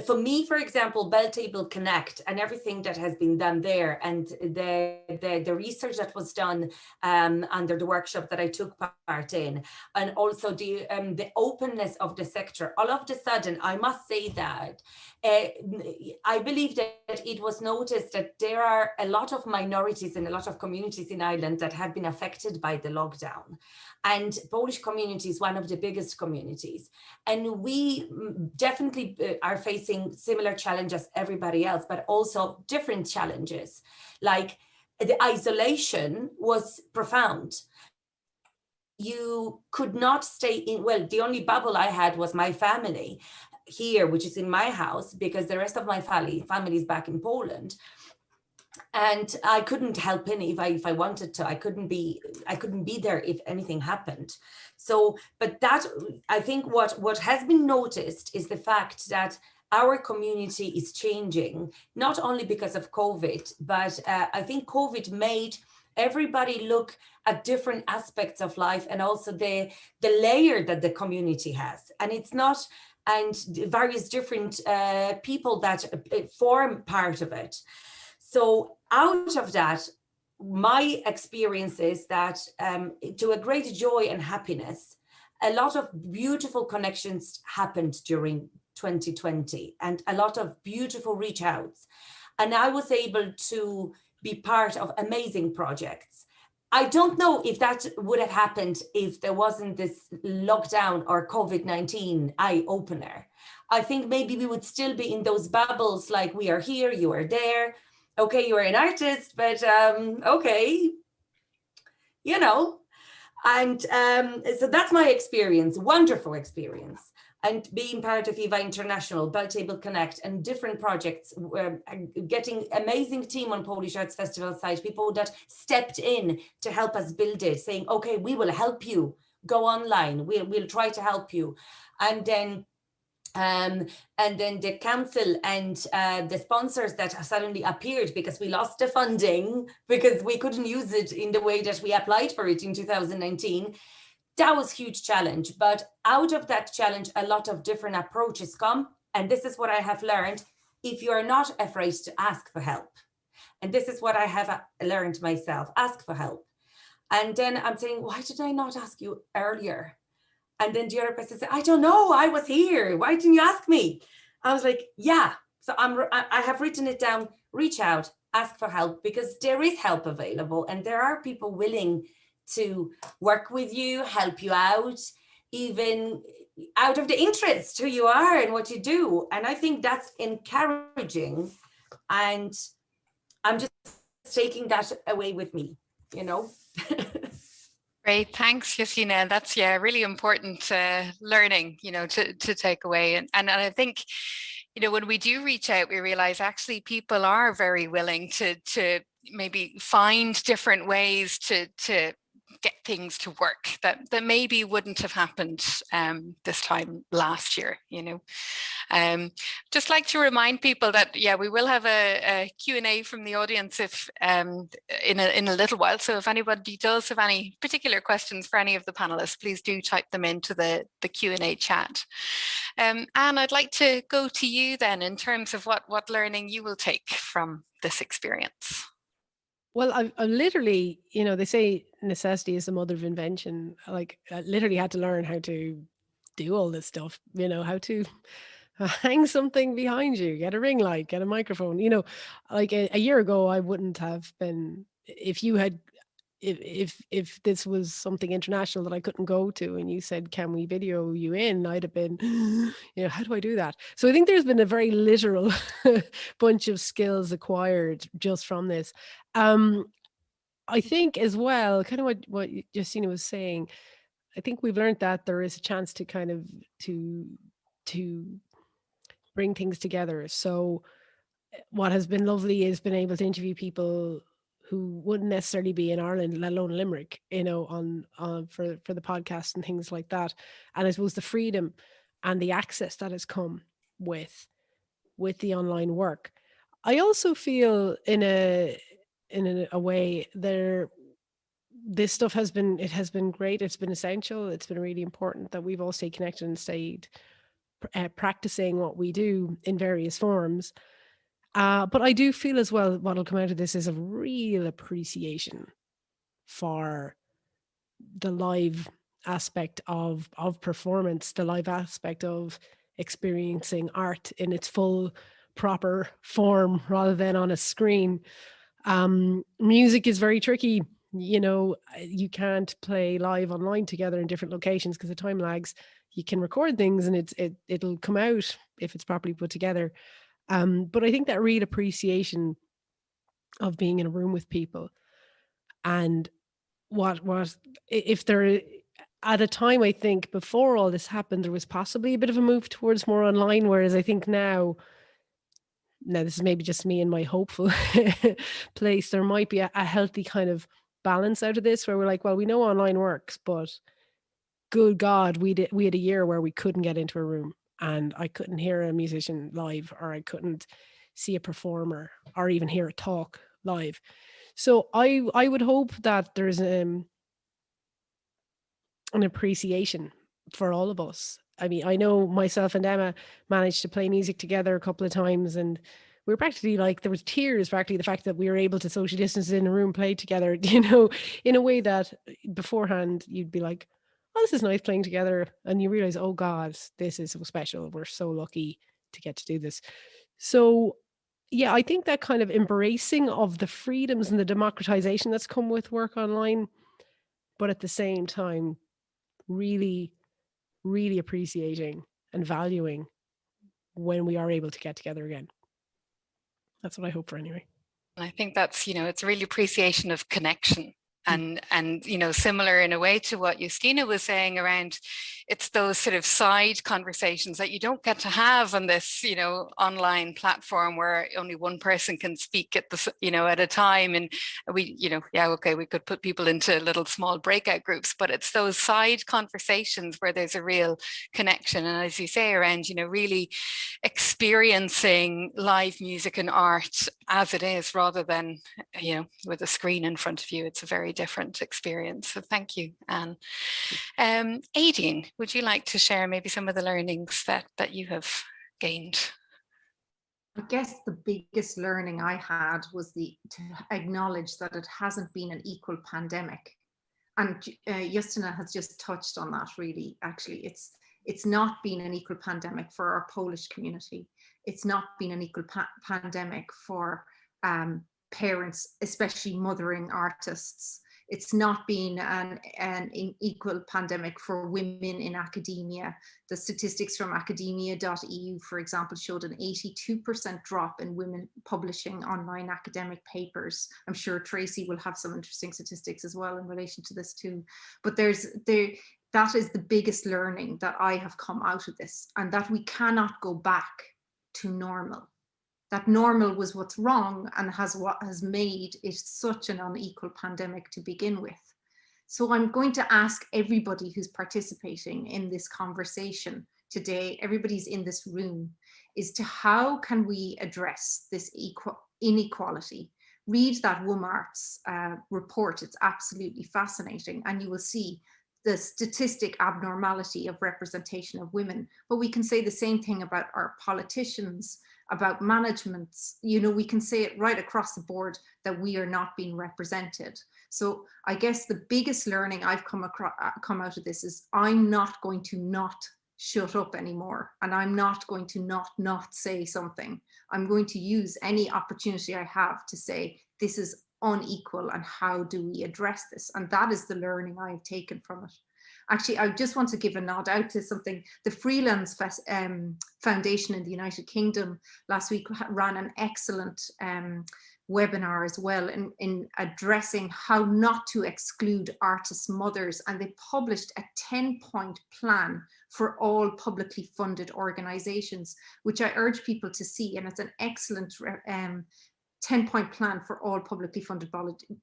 For me, for example, Bell Table Connect and everything that has been done there, and the research that was done under the workshop that I took part in, and also the openness of the sector, all of a sudden, I must say that I believe that it was noticed that there are a lot of minorities and a lot of communities in Ireland that have been affected by the lockdown. And Polish community is one of the biggest communities. And we definitely are facing similar challenges as everybody else, but also different challenges. Like the isolation was profound. You could not stay in, well, the only bubble I had was my family here, which is in my house, because the rest of my family is back in Poland. And I couldn't help in if I wanted to. I couldn't be there if anything happened. So, but that, I think what has been noticed is the fact that our community is changing, not only because of COVID, but I think COVID made everybody look at different aspects of life, and also the layer that the community has. And it's not, and various different people that form part of it. So out of that, my experience is that to a great joy and happiness, a lot of beautiful connections happened during 2020, and a lot of beautiful reach outs. And I was able to be part of amazing projects. I don't know if that would have happened if there wasn't this lockdown or COVID-19 eye-opener. I think maybe we would still be in those bubbles, like we are here, you are there. Okay, you're an artist, but okay, you know. And so that's my experience, wonderful experience. And being part of EVA International, Bell Table Connect, and different projects, getting amazing team on Polish Arts Festival site, people that stepped in to help us build it, saying, okay, we will help you, go online, we'll try to help you. And then the council and the sponsors that suddenly appeared, because we lost the funding, because we couldn't use it in the way that we applied for it in 2019. That was a huge challenge. But out of that challenge, a lot of different approaches come. And this is what I have learned: if you are not afraid to ask for help. And this is what I have learned myself: ask for help. And then I'm saying, why did I not ask you earlier? And then the other person said, I don't know, I was here. Why didn't you ask me? I was like, yeah. So I have written it down: reach out, ask for help, because there is help available, and there are people willing to work with you, help you out, even out of the interest who you are and what you do. And I think that's encouraging. And I'm just taking that away with me, you know. Great, thanks, Justina. That's really important learning, to take away. And I think, when we do reach out, we realize actually people are very willing to maybe find different ways to get things to work that maybe wouldn't have happened this time last year, you know. Just like to remind people that, yeah, we will have a Q&A from the audience if in a little while. So if anybody does have any particular questions for any of the panelists, please do type them into the Q&A chat. Anne, I'd like to go to you then in terms of what learning you will take from this experience. Well, I've literally, you know, they say necessity is the mother of invention. Like, I literally had to learn how to do all this stuff, you know, how to hang something behind you, get a ring light, get a microphone. You know, like a year ago, I wouldn't have been, if you had, if this was something international that I couldn't go to and you said, can we video you in? I'd have been, you know, how do I do that? So I think there's been a very literal bunch of skills acquired just from this. I think as well, kind of what Justina was saying, I think we've learned that there is a chance to kind of to bring things together. So what has been lovely is been able to interview people who wouldn't necessarily be in Ireland, let alone Limerick, you know, on for the podcast and things like that. And I suppose the freedom and the access that has come with the online work. I also feel in a way this stuff has been great. It's been essential. It's been really important that we've all stayed connected and stayed practicing what we do in various forms. But I do feel as well what will come out of this is a real appreciation for the live aspect of performance, the live aspect of experiencing art in its full proper form rather than on a screen. Music is very tricky. You know, you can't play live online together in different locations because of time lags. You can record things and it'll come out if it's properly put together. But I think that real appreciation of being in a room with people and what if there at a time, I think before all this happened, there was possibly a bit of a move towards more online, whereas I think now this is maybe just me in my hopeful place, there might be a healthy kind of balance out of this where we're like, well, we know online works, but good God, we had a year where we couldn't get into a room and I couldn't hear a musician live, or I couldn't see a performer or even hear a talk live. So I would hope that there's an appreciation for all of us. I mean, I know myself and Emma managed to play music together a couple of times, and we were practically like, there was tears practically the fact that we were able to social distance in a room, play together, you know, in a way that beforehand you'd be like, oh, this is nice playing together. And you realize, oh God, this is so special. We're so lucky to get to do this. So yeah, I think that kind of embracing of the freedoms and the democratization that's come with work online, but at the same time, really, really appreciating and valuing when we are able to get together again. That's what I hope for anyway. And I think that's, you know, it's a real appreciation of connection. And you know, similar in a way to what Justina was saying around, it's those sort of side conversations that you don't get to have on this, you know, online platform where only one person can speak at the, you know, at a time. And we, you know, yeah, okay, we could put people into little small breakout groups, but it's those side conversations where there's a real connection. And as you say, around, you know, really experiencing live music and art as it is, rather than, you know, with a screen in front of you. It's a very different experience. So thank you, Anne. Aideen, would you like to share maybe some of the learnings that you have gained? I guess the biggest learning I had was to acknowledge that it hasn't been an equal pandemic. And Justina has just touched on that really. Actually, it's not been an equal pandemic for our Polish community. It's not been an equal pandemic for parents, especially mothering artists. It's not been an equal pandemic for women in academia. The statistics from academia.eu, for example, showed an 82% drop in women publishing online academic papers. I'm sure Tracy will have some interesting statistics as well in relation to this too. But that is the biggest learning that I have come out of this, and that we cannot go back to normal. that normal was what's wrong and what has made it such an unequal pandemic to begin with. So I'm going to ask everybody who's participating in this conversation today, everybody's in this room, is to how can we address this inequality? Read that WOMART's report, it's absolutely fascinating, and you will see the statistic abnormality of representation of women. But we can say the same thing about our politicians, about managements. You know, we can say it right across the board that we are not being represented. So I guess the biggest learning I've come out of this is I'm not going to not shut up anymore, and I'm not going to not say something. I'm going to use any opportunity I have to say this is unequal and how do we address this? And that is the learning I have taken from it. Actually, I just want to give a nod out to something. The Freelance Foundation in the United Kingdom last week ran an excellent webinar as well in addressing how not to exclude artists' mothers. And they published a 10-point plan for all publicly funded organizations, which I urge people to see. And it's an excellent 10-point plan for all publicly funded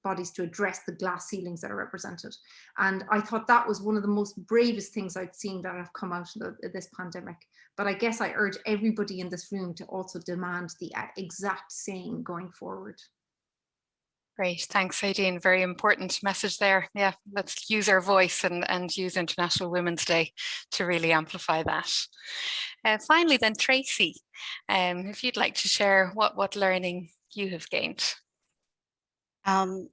bodies to address the glass ceilings that are represented. And I thought that was one of the most bravest things I'd seen that have come out of this pandemic. But I guess I urge everybody in this room to also demand the exact same going forward. Great, thanks, Aideen. Very important message there. Yeah, let's use our voice and use International Women's Day to really amplify that. Finally then, Tracy, if you'd like to share what learning you have gained. I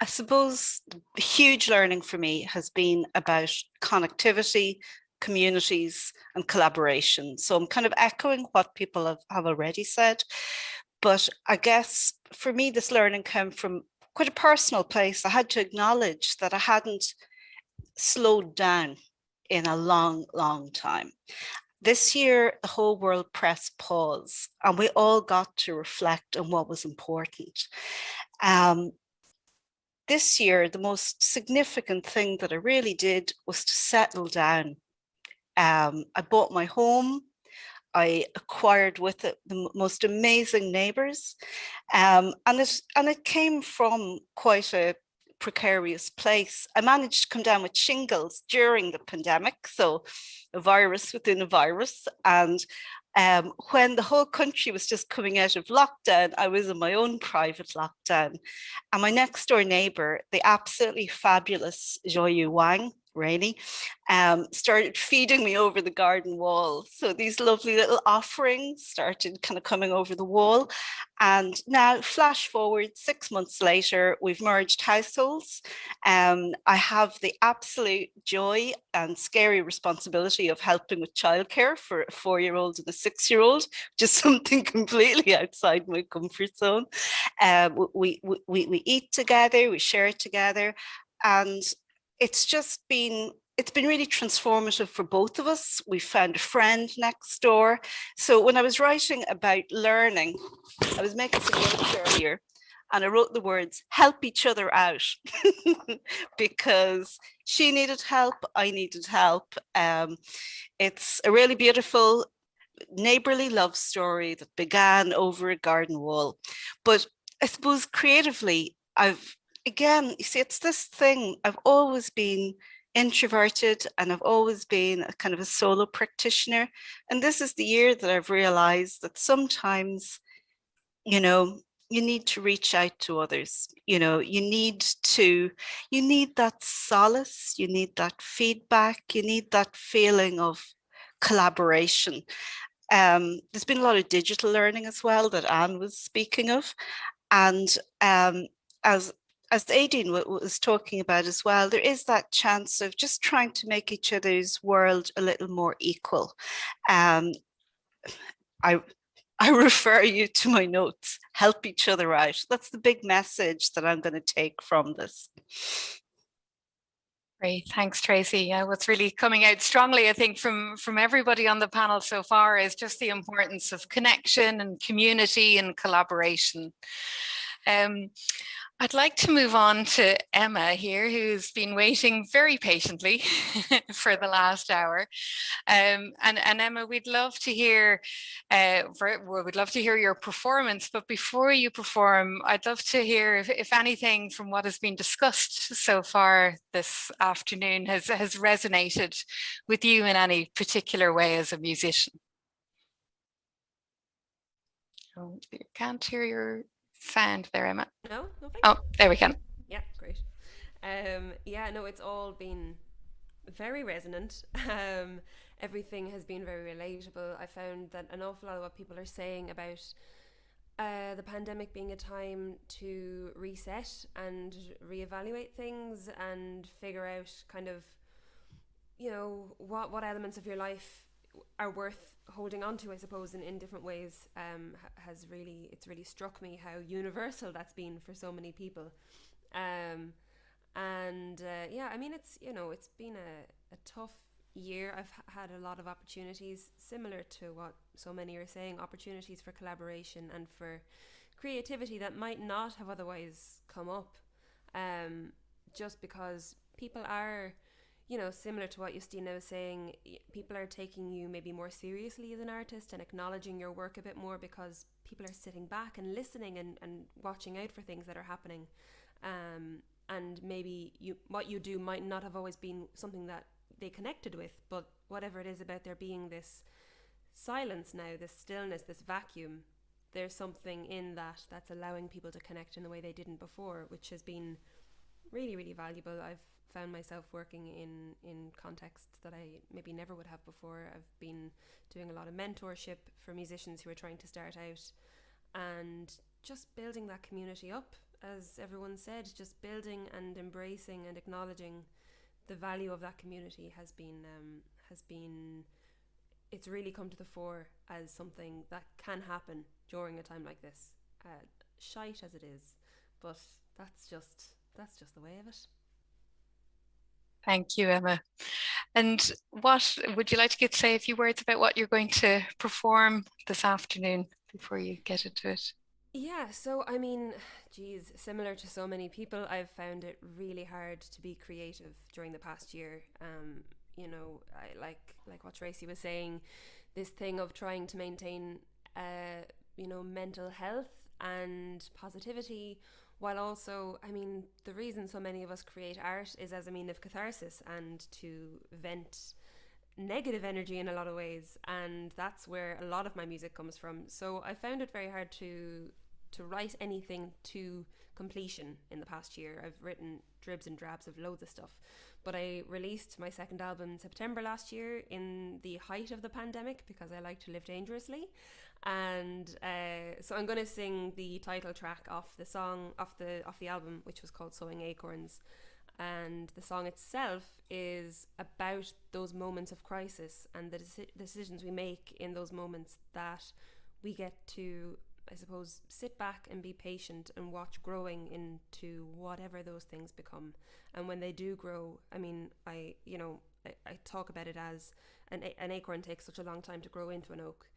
suppose the huge learning for me has been about connectivity, communities and collaboration. So I'm kind of echoing what people have already said. But I guess for me, this learning came from quite a personal place. I had to acknowledge that I hadn't slowed down in a long, long time. This year, the whole world pressed pause and we all got to reflect on what was important. This year, the most significant thing that I really did was to settle down. I bought my home. I acquired with it the most amazing neighbours, and it came from quite a precarious place. I managed to come down with shingles during the pandemic, so a virus within a virus. And when the whole country was just coming out of lockdown, I was in my own private lockdown. And my next door neighbour, the absolutely fabulous Joyu Wang, Rainy, started feeding me over the garden wall. So these lovely little offerings started kind of coming over the wall. And now flash forward 6 months later, we've merged households. I have the absolute joy and scary responsibility of helping with childcare for a 4-year-old and a 6-year-old, which is something completely outside my comfort zone. We eat together, we share together, and it's been really transformative for both of us. We found a friend next door. So when I was writing about learning, I was making some notes earlier and I wrote the words, help each other out, because she needed help, I needed help. It's a really beautiful neighborly love story that began over a garden wall. But I suppose creatively, again, you see, it's this thing, I've always been introverted and I've always been a kind of a solo practitioner. And this is the year that I've realized that sometimes, you need to reach out to others. You need that solace, you need that feedback, you need that feeling of collaboration. There's been a lot of digital learning as well that Anne was speaking of. And as Aideen was talking about as well, there is that chance of just trying to make each other's world a little more equal. I refer you to my notes, help each other out. That's the big message that I'm going to take from this. Great, thanks, Tracy. What's really coming out strongly, I think, from everybody on the panel so far is just the importance of connection and community and collaboration. Um, I'd like to move on to Emma here, who's been waiting very patiently for the last hour. And Emma, we'd love to hear, we'd love to hear your performance. But before you perform, I'd love to hear if anything from what has been discussed so far this afternoon has resonated with you in any particular way as a musician. Oh, you can't hear your sound there, Emma. No, thank Oh, there we can. Yeah, great. Yeah, no, it's all been very resonant. Everything has been very relatable. I found that an awful lot of what people are saying about the pandemic being a time to reset and reevaluate things and figure out kind of, what elements of your life are worth holding on to, I suppose, in different ways. It's really struck me how universal that's been for so many people. Yeah, I mean, it's been a tough year. I've had a lot of opportunities, similar to what so many are saying, opportunities for collaboration and for creativity that might not have otherwise come up, just because people are, similar to what Justina was saying, people are taking you maybe more seriously as an artist and acknowledging your work a bit more because people are sitting back and listening and watching out for things that are happening. And maybe what you do might not have always been something that they connected with, but whatever it is about there being this silence now, this stillness, this vacuum, there's something in that that's allowing people to connect in a way they didn't before, which has been really, really valuable. I've found myself working in contexts that I maybe never would have before. I've been doing a lot of mentorship for musicians who are trying to start out and just building that community up. As everyone said, just building and embracing and acknowledging the value of that community has been it's really come to the fore as something that can happen during a time like this, shite as it is, but that's just the way of it. Thank you, Emma. And what would you like to say a few words about what you're going to perform this afternoon before you get into it? Yeah, so I mean, geez, similar to so many people, I've found it really hard to be creative during the past year. I like what Tracy was saying, this thing of trying to maintain, mental health and positivity, while also, I mean, the reason so many of us create art is as a mean of catharsis and to vent negative energy in a lot of ways, and that's where a lot of my music comes from. So I found it very hard to write anything to completion in the past year. I've written dribs and drabs of loads of stuff, but I released my second album in September last year in the height of the pandemic because I like to live dangerously, and so I'm going to sing the title track off the album, which was called Sowing Acorns. And the song itself is about those moments of crisis and the decisions we make in those moments that we get to, I suppose, sit back and be patient and watch growing into whatever those things become. And when they do grow, I mean, I talk about it as an acorn takes such a long time to grow into an oak,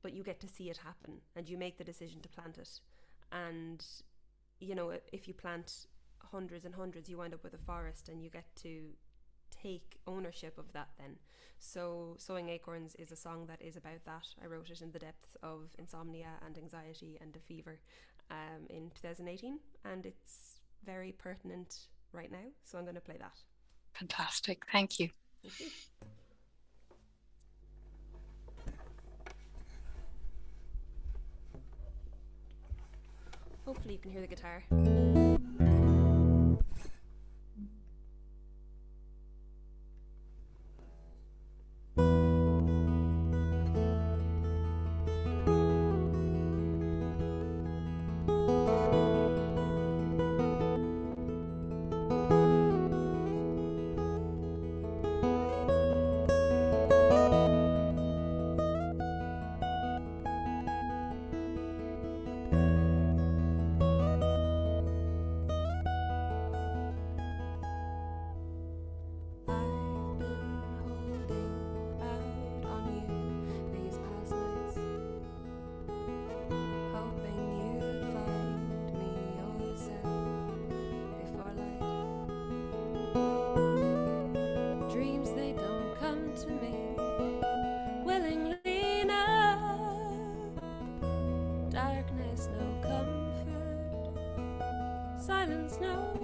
but you get to see it happen and you make the decision to plant it. And, if you plant hundreds and hundreds, you wind up with a forest and you get to take ownership of that then. So Sowing Acorns is a song that is about that. I wrote it in the depths of insomnia and anxiety and a fever in 2018, and it's very pertinent right now, so I'm going to play that. Fantastic, thank you. Thank you. Hopefully you can hear the guitar.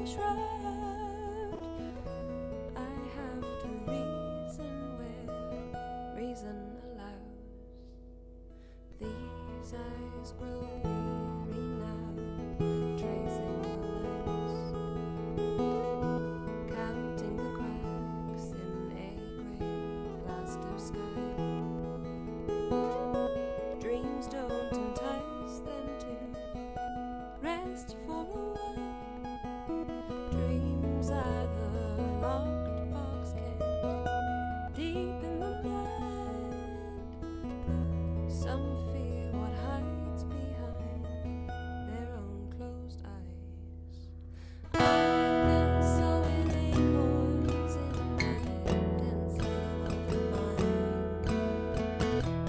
shroud. I have to reason where reason allows. These eyes grow weary now, tracing the lines, counting the cracks in a grey plaster sky. Dreams don't entice them to rest for a while. Dreams are the locked box kept deep in the mind. Some fear what hides behind their own closed eyes. I've been sowing acorns in my densely woven mind.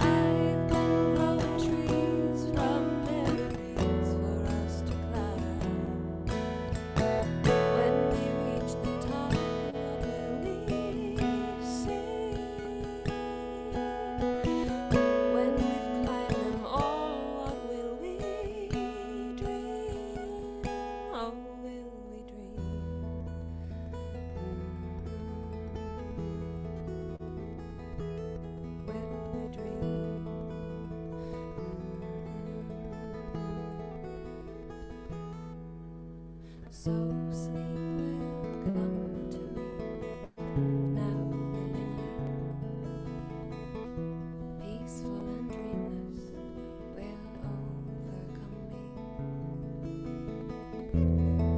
I've been growing trees from memories for us to climb. When we reach the top, what will we see? When we've climbed them all, what will we dream? Oh, will we dream? Will we dream? So sleep will come to me now willingly, peaceful and dreamless will overcome me.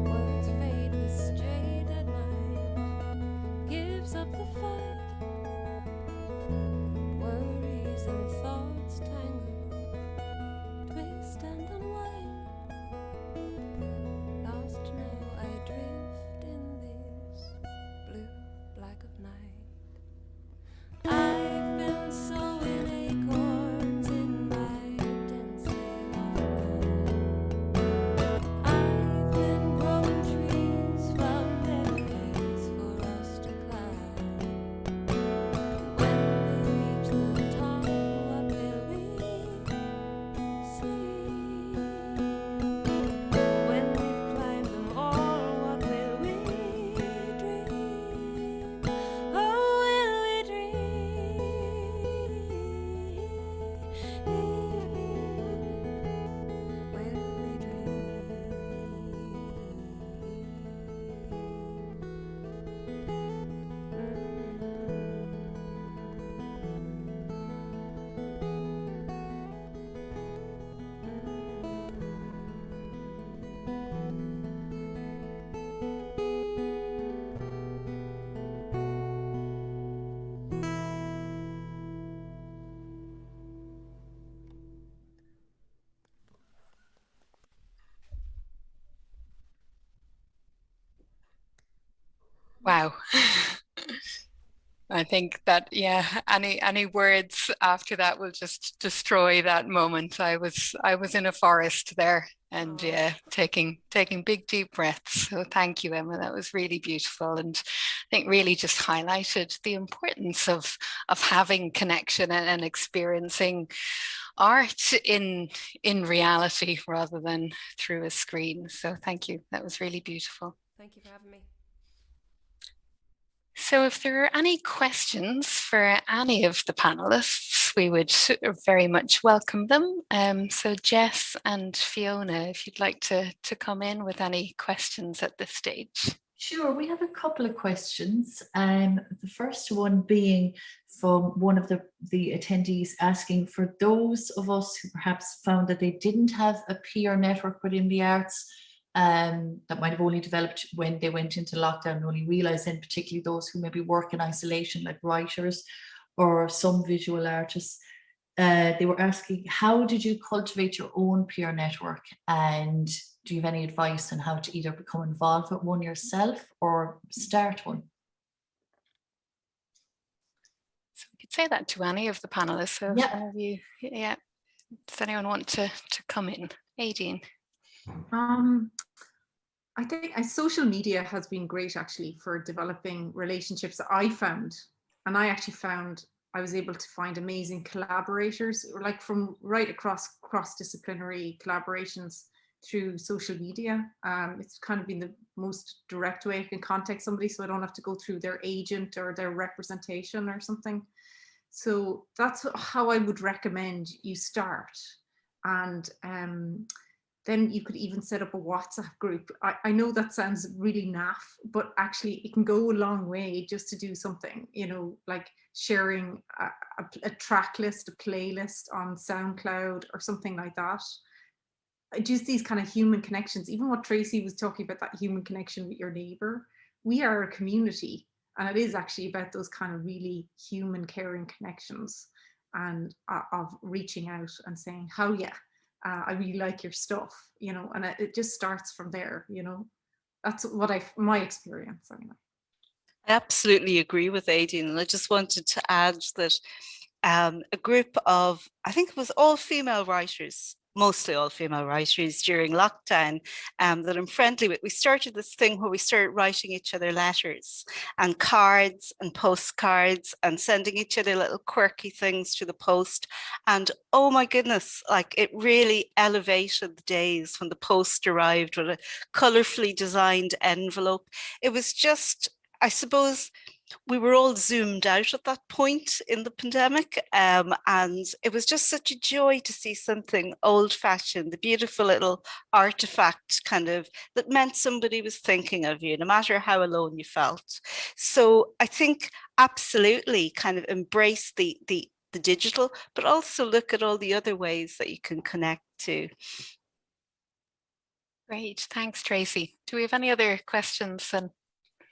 Words fade, this jaded mind gives up the fight. Worries and thoughts tangle, twist and unwind. Lost now, I drift in this blue black of night. I've been sowing acorns in my densely woven mind. I've been growing trees from memories for us to climb. When we reach the top, what will we see? When we've climbed them all, what will we dream? Oh, will we dream? Will we Wow. I think that, yeah, any words after that will just destroy that moment. I was in a forest there and yeah, taking big deep breaths. So thank you, Emma. That was really beautiful, and I think really just highlighted the importance of having connection and experiencing art in reality rather than through a screen. So thank you. That was really beautiful. Thank you for having me. So if there are any questions for any of the panelists, we would very much welcome them. So Jess and Fiona, if you'd like to come in with any questions at this stage. Sure, we have a couple of questions. The first one being from one of the attendees asking for those of us who perhaps found that they didn't have a peer network within the arts, that might have only developed when they went into lockdown and only realized then, particularly those who maybe work in isolation, like writers or some visual artists. They were asking, how did you cultivate your own peer network, and do you have any advice on how to either become involved with one yourself or start one? So we could say that to any of the panelists. So yeah. Any of you, yeah. Does anyone want to come in? Aideen. I think social media has been great actually for developing relationships that I found, and I actually found I was able to find amazing collaborators, like from right across cross-disciplinary collaborations through social media. It's kind of been the most direct way I can contact somebody, so I don't have to go through their agent or their representation or something. So that's how I would recommend you start. And then you could even set up a WhatsApp group. I know that sounds really naff, but actually it can go a long way just to do something, you know, like sharing a track list, a playlist on SoundCloud or something like that. Just these kind of human connections, even what Tracy was talking about, that human connection with your neighbor. We are a community, and it is actually about those kind of really human caring connections and of reaching out and saying, how, yeah, I really like your stuff, you know, and it just starts from there, you know. That's what my experience anyway. I absolutely agree with Aideen, and I just wanted to add that a group of, I think it was all female writers, mostly all female writers during lockdown, that I'm friendly with. We started this thing where we started writing each other letters and cards and postcards and sending each other little quirky things to the post. And oh my goodness, like it really elevated the days when the post arrived with a colorfully designed envelope. It was just, I suppose, we were all zoomed out at that point in the pandemic, and it was just such a joy to see something old-fashioned, the beautiful little artifact kind of that meant somebody was thinking of you, no matter how alone you felt. So I think absolutely kind of embrace the digital, but also look at all the other ways that you can connect to. Great, thanks, Tracy. Do we have any other questions?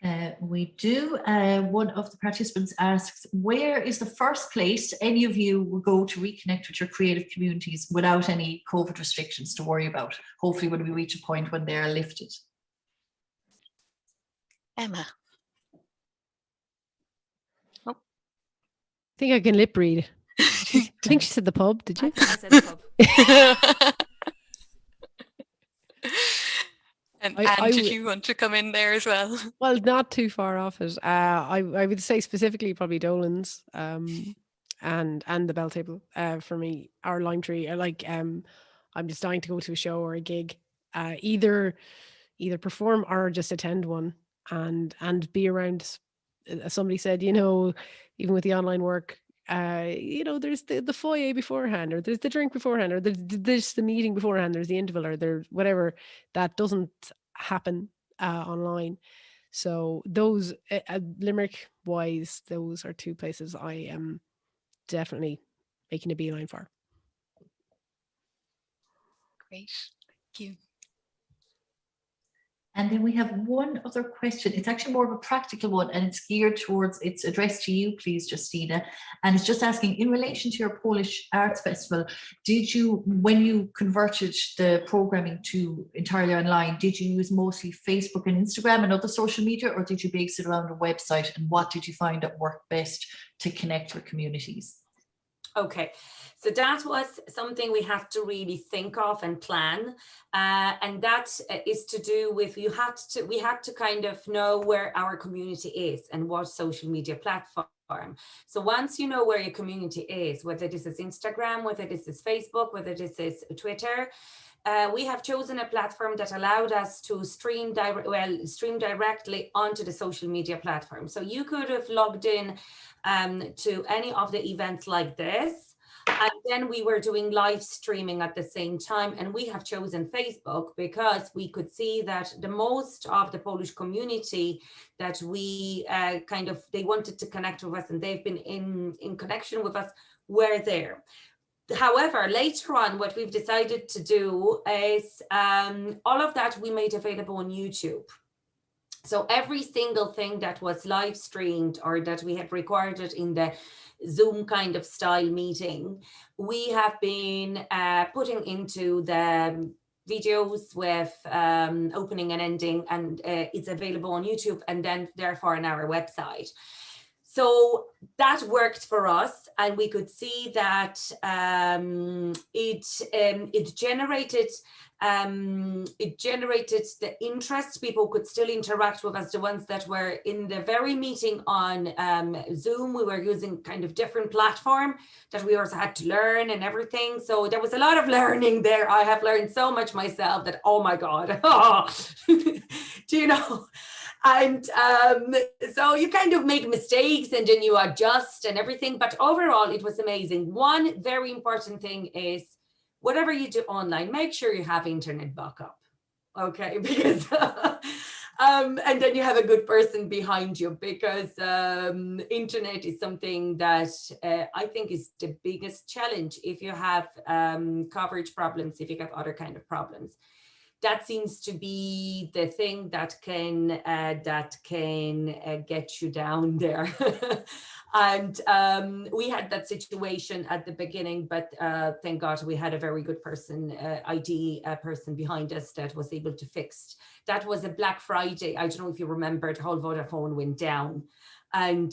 And we do. One of the participants asks, where is the first place any of you will go to reconnect with your creative communities without any COVID restrictions to worry about? Hopefully when we reach a point when they're lifted. Emma. Oh. I think I can lip read. I think she said the pub, did you? I said the pub. And did you want to come in there as well? Well, not too far off it. I would say specifically probably Dolan's and the Bell Table for me, our Lime Tree. I'm just dying to go to a show or a gig, either perform or just attend one and be around. As somebody said, you know, even with the online work, you know, there's the foyer beforehand, or there's the drink beforehand, or there's the meeting beforehand, there's the interval, or there's whatever that doesn't happen online. So those Limerick wise, those are two places I am definitely making a beeline for. Great, thank you. And then we have one other question. It's actually more of a practical one, and it's geared towards, it's addressed to you, please, Justina. And it's just asking, in relation to your Polish Arts Festival, did you, when you converted the programming to entirely online, did you use mostly Facebook and Instagram and other social media, or did you base it around a website? And what did you find that worked best to connect with communities? Okay, so that was something we had to really think of and plan, and that is to do with we had to kind of know where our community is and what social media platform. So once you know where your community is, whether this is Instagram, whether this is Facebook, whether this is Twitter, we have chosen a platform that allowed us to stream directly onto the social media platform. So you could have logged in to any of the events like this, and then we were doing live streaming at the same time. And we have chosen Facebook because we could see that the most of the Polish community that we they wanted to connect with us, and they've been in connection with us, were there. However, later on, what we've decided to do is all of that we made available on YouTube. So every single thing that was live streamed or that we had recorded in the Zoom kind of style meeting, we have been putting into the videos with opening and ending, and it's available on YouTube and then therefore on our website. So that worked for us, and we could see that it generated It generated the interest. People could still interact with us, the ones that were in the very meeting on Zoom. We were using kind of different platform that we also had to learn and everything. So there was a lot of learning there. I have learned so much myself that, oh my God, do you know? And so you kind of make mistakes and then you adjust and everything. But overall, it was amazing. One very important thing is whatever you do online, make sure you have internet backup. Okay, because and then you have a good person behind you, because internet is something that I think is the biggest challenge if you have coverage problems, if you have other kind of problems. That seems to be the thing that can get you down there. And we had that situation at the beginning, but thank God we had a very good person, ID person behind us that was able to fix. That was a Black Friday. I don't know if you remember, the whole Vodafone went down and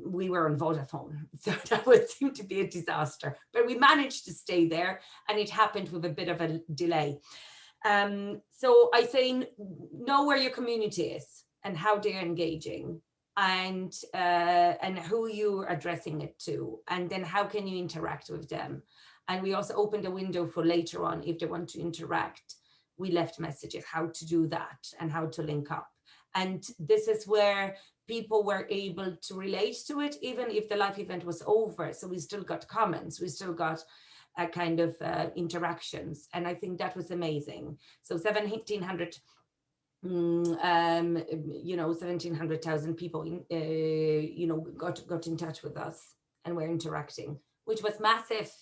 we were on Vodafone. So that would seem to be a disaster, but we managed to stay there and it happened with a bit of a delay. So I say know where your community is and how they're engaging, and who you're addressing it to, and then how can you interact with them. And we also opened a window for later on, if they want to interact, we left messages how to do that and how to link up. And this is where people were able to relate to it, even if the live event was over. So we still got comments, we still got kind of interactions, and I think that was amazing. So 1,700 1,700,000 people got in touch with us and were interacting, which was massive,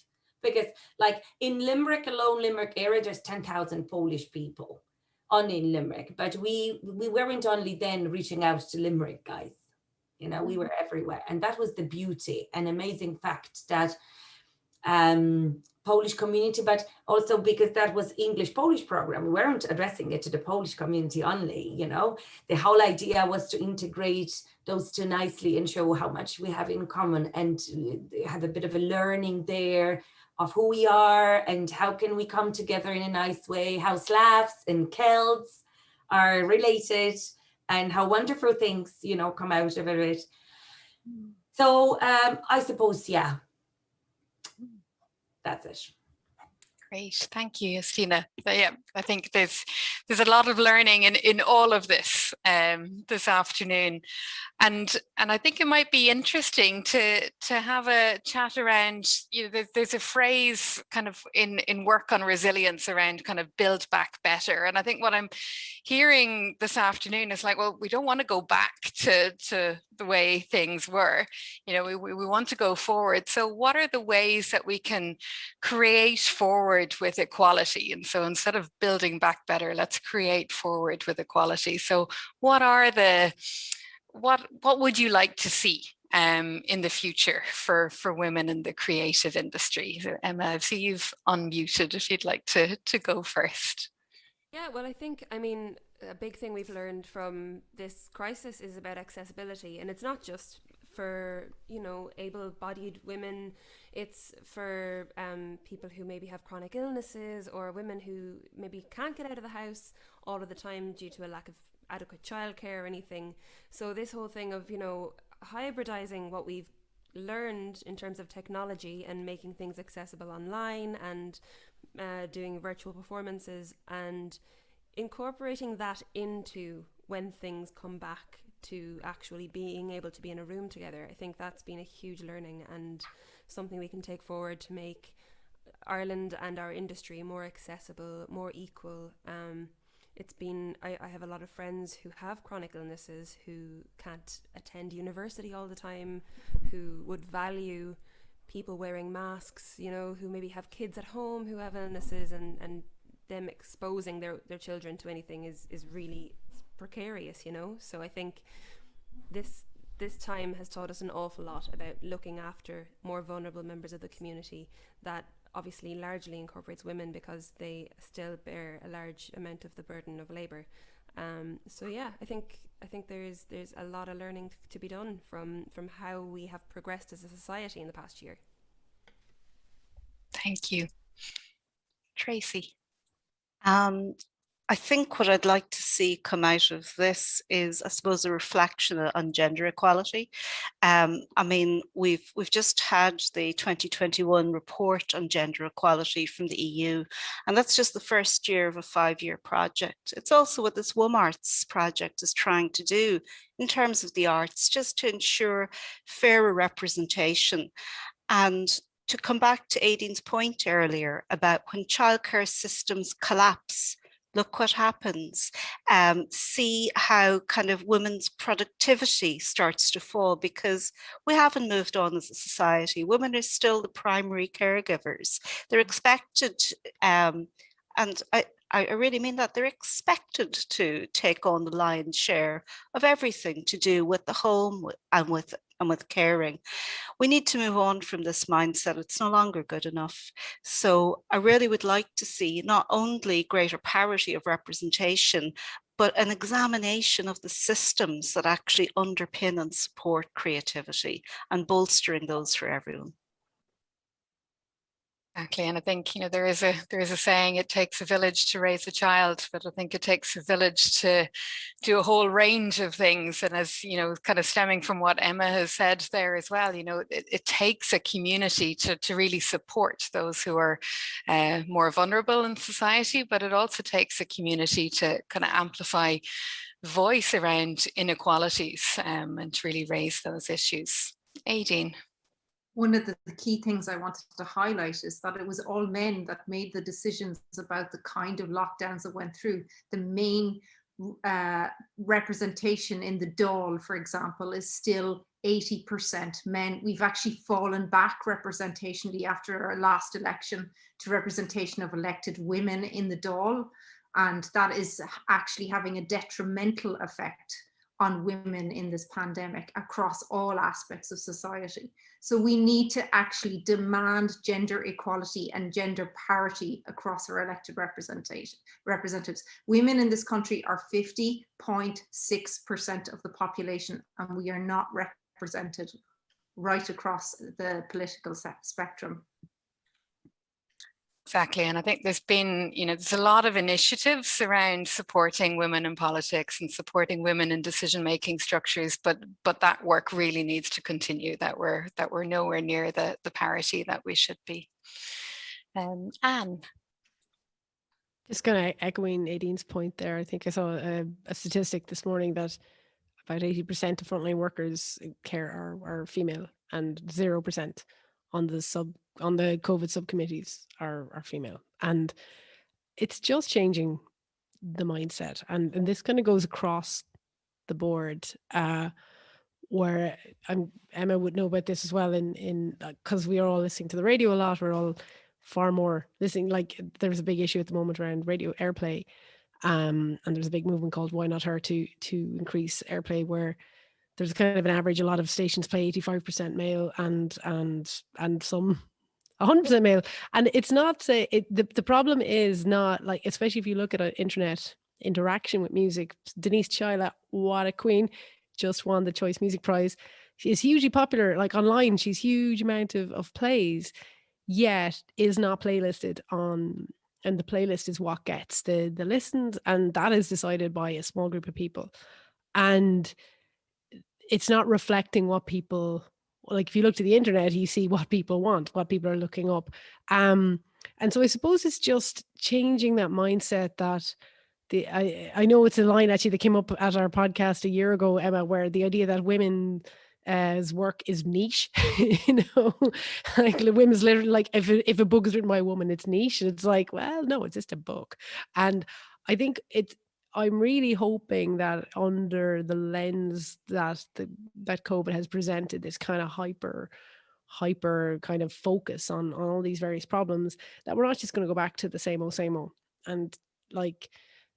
because like in Limerick alone, Limerick area, there's 10,000 Polish people only in Limerick, but we weren't only then reaching out to Limerick guys, we were everywhere. And that was the beauty and amazing fact that Polish community, but also because that was English Polish program, we weren't addressing it to the Polish community only. The whole idea was to integrate those two nicely and show how much we have in common, and have a bit of a learning there of who we are and how can we come together in a nice way, how Slavs and Celts are related and how wonderful things come out of it. So I suppose, yeah, that's it. Great, thank you, Justina. Yeah, I think there's a lot of learning in all of this this afternoon, and I think it might be interesting to have a chat around. There's a phrase kind of in work on resilience around kind of build back better, and I think what I'm hearing this afternoon is like, well, we don't want to go back to the way things were. We want to go forward. So what are the ways that we can create forward with equality? And so instead of building back better, let's create forward with equality. So what would you like to see in the future for women in the creative industry? So Emma, I see you've unmuted if you'd like to go first. Yeah, well, I think, a big thing we've learned from this crisis is about accessibility. And it's not just for, able-bodied women. It's for people who maybe have chronic illnesses, or women who maybe can't get out of the house all of the time due to a lack of adequate childcare or anything. So this whole thing of, hybridizing what we've learned in terms of technology and making things accessible online and doing virtual performances and incorporating that into when things come back to actually being able to be in a room together. I think that's been a huge learning and something we can take forward to make Ireland and our industry more accessible, more equal. I have a lot of friends who have chronic illnesses who can't attend university all the time, who would value people wearing masks, who maybe have kids at home who have illnesses, and them exposing their children to anything is really precarious, So I think this time has taught us an awful lot about looking after more vulnerable members of the community. That obviously largely incorporates women because they still bear a large amount of the burden of labour. So yeah, I think there's a lot of learning to be done from how we have progressed as a society in the past year. Thank you. Tracy. I think what I'd like to see come out of this is, I suppose, a reflection on gender equality. I mean, we've just had the 2021 report on gender equality from the EU, and that's just the first year of a 5-year project. It's also what this WOMARTS project is trying to do in terms of the arts, just to ensure fairer representation. And to come back to Aideen's point earlier about when childcare systems collapse, look what happens. See how kind of women's productivity starts to fall, because we haven't moved on as a society. Women are still the primary caregivers. They're expected, and I really mean that, they're expected to take on the lion's share of everything to do with the home and with caring. We need to move on from this mindset. It's no longer good enough. So I really would like to see not only greater parity of representation, but an examination of the systems that actually underpin and support creativity, and bolstering those for everyone. Exactly, and I think, you know, there is a saying, it takes a village to raise a child, but I think it takes a village to do a whole range of things. And as you know, kind of stemming from what Emma has said there as well, you know, it takes a community to really support those who are more vulnerable in society, but it also takes a community to kind of amplify voice around inequalities and to really raise those issues. Aideen. One of the key things I wanted to highlight is that it was all men that made the decisions about the kind of lockdowns that went through. The main representation in the Dáil, for example, is still 80% men. We've actually fallen back representationally after our last election to representation of elected women in the Dáil, and that is actually having a detrimental effect on women in this pandemic across all aspects of society. So we need to actually demand gender equality and gender parity across our elected representatives. Women in this country are 50.6% of the population, and we are not represented right across the political spectrum. Exactly. And I think there's been, you know, there's a lot of initiatives around supporting women in politics and supporting women in decision-making structures, but that work really needs to continue, that we're nowhere near the parity that we should be. Anne. Just kind of echoing Aideen's point there. I think I saw a statistic this morning that about 80% of frontline workers care are female, and 0% on the COVID subcommittees are female. And it's just changing the mindset. And this kind of goes across the board, where Emma would know about this as well, in because we are all listening to the radio a lot. We're all far more listening. Like, there's a big issue at the moment around radio airplay. And there's a big movement called Why Not Her to increase airplay, where there's kind of an average. A lot of stations play 85% male and some 100% male. And it's not the problem is not, like, especially if you look at an internet interaction with music. Denise Chyla, what a queen, just won the Choice Music Prize. She is hugely popular, like online. She's huge amount of plays, yet is not playlisted on. And the playlist is what gets the listens, and that is decided by a small group of people. And it's not reflecting what people, like, if you look to the internet, you see what people want, what people are looking up. And so I suppose it's just changing that mindset that I know it's a line actually that came up at our podcast a year ago, Emma, where the idea that women as work is niche, you know, like women's literally, like, if a book is written by a woman, it's niche. And it's like, well, no, it's just a book. And I think I'm really hoping that under the lens that COVID has presented, this kind of hyper kind of focus on all these various problems, that we're not just going to go back to the same old. And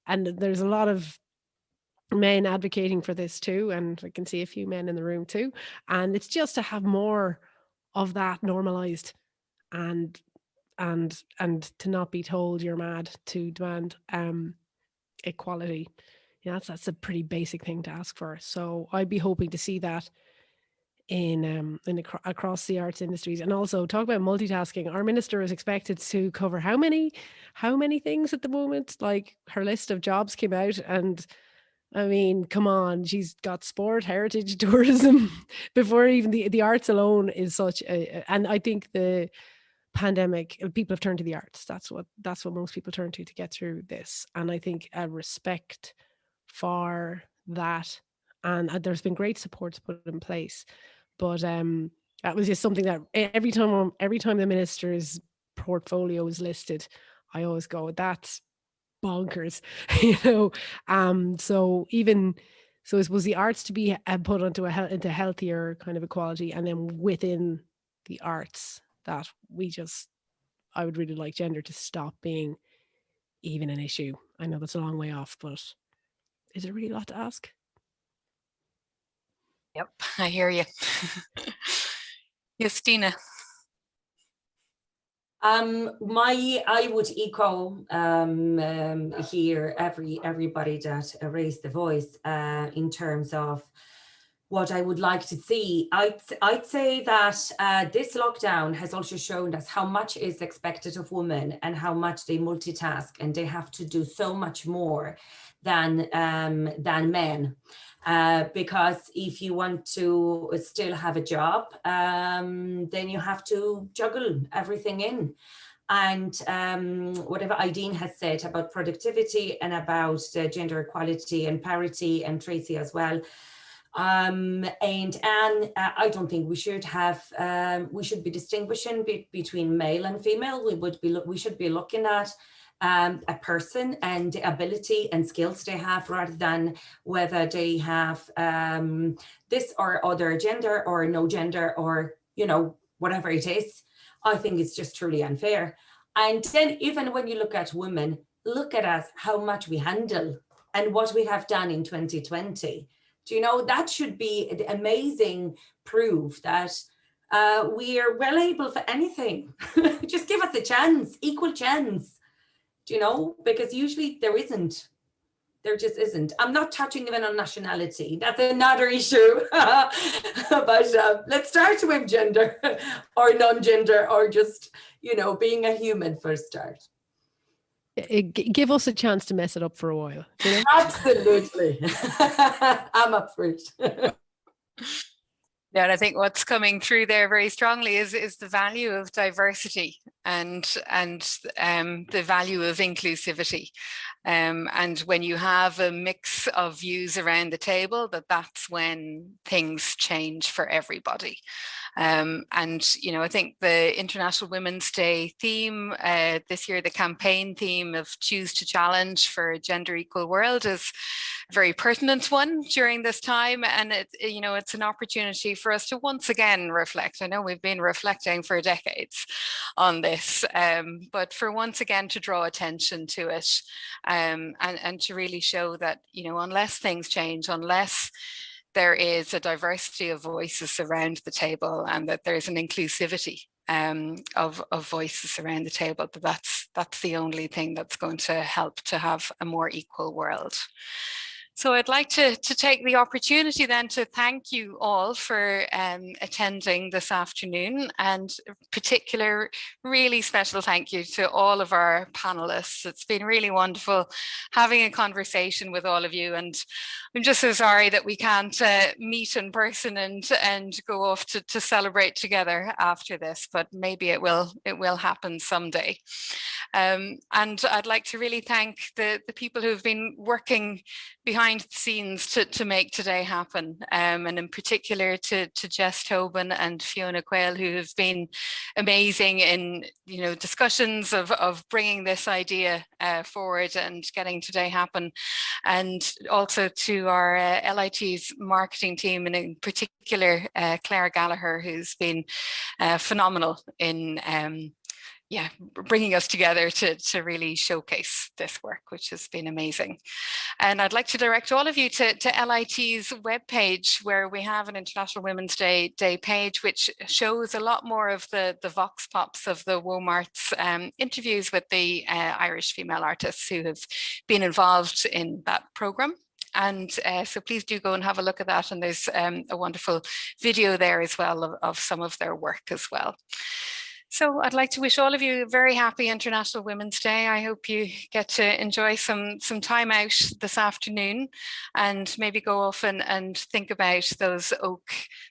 there's a lot of men advocating for this too, and I can see a few men in the room too, and it's just to have more of that normalized, and to not be told you're mad to demand equality. You know, that's a pretty basic thing to ask for. So I'd be hoping to see that across the arts industries. And also talk about multitasking. Our minister is expected to cover how many things at the moment? Like, her list of jobs came out, and I mean, come on, she's got sport, heritage, tourism before even the arts alone is such and I think the pandemic, people have turned to the arts. That's what most people turn to get through this. And I think a respect for that, and there's been great supports put in place. But that was just something that every time the minister's portfolio is listed, I always go, that's bonkers, So I suppose the arts to be put into into healthier kind of equality, and then within the arts that I would really like gender to stop being even an issue. I know that's a long way off, but is it really a lot to ask? Yep, I hear you. Justina. I would echo here everybody that raised the voice in terms of what I would like to see. I'd say that this lockdown has also shown us how much is expected of women and how much they multitask, and they have to do so much more than men. Because if you want to still have a job, then you have to juggle everything in. And whatever Aideen has said about productivity and about gender equality and parity, and Tracy as well, and Anne, I don't think we should have, we should be distinguishing between male and female. We should be looking at a person and the ability and skills they have, rather than whether they have this or other gender or no gender, or whatever it is. I think it's just truly unfair. And then even when you look at women, look at us, how much we handle and what we have done in 2020. That should be the amazing proof that we are well able for anything. Just give us a chance, equal chance. Because usually there just isn't. I'm not touching even on nationality. That's another issue. But let's start with gender or non-gender, or just, being a human for a start. Give us a chance to mess it up for a while. Absolutely. I'm up for it. Yeah, and I think what's coming through there very strongly is the value of diversity and the value of inclusivity. And when you have a mix of views around the table, that's when things change for everybody. And I think the International Women's Day theme this year, the campaign theme of Choose to Challenge for a Gender Equal World, is a very pertinent one during this time. And it's an opportunity for us to once again reflect. I know we've been reflecting for decades on this, but for once again to draw attention to it, and to really show that, unless things change, unless there is a diversity of voices around the table, and that there's an inclusivity of voices around the table, that's the only thing that's going to help to have a more equal world. So I'd like to take the opportunity then to thank you all for attending this afternoon, and a particular really special thank you to all of our panelists. It's been really wonderful having a conversation with all of you, and I'm just so sorry that we can't meet in person and go off to celebrate together after this, but maybe it will happen someday. And I'd like to really thank the people who've been working behind the scenes to make today happen, and in particular to Jess Tobin and Fiona Quayle, who have been amazing in discussions of bringing this idea forward and getting today happen, and also to our LIT's marketing team, and in particular Claire Gallagher, who's been phenomenal in bringing us together to really showcase this work, which has been amazing. And I'd like to direct all of you to LIT's webpage, where we have an International Women's Day page, which shows a lot more of the vox pops of the WOMART's interviews with the Irish female artists who have been involved in that programme. And so please do go and have a look at that. And there's a wonderful video there as well of some of their work as well. So I'd like to wish all of you a very happy International Women's Day. I hope you get to enjoy some time out this afternoon and maybe go off and think about those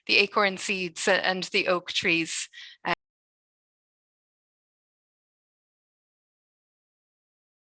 the acorn seeds and the oak trees.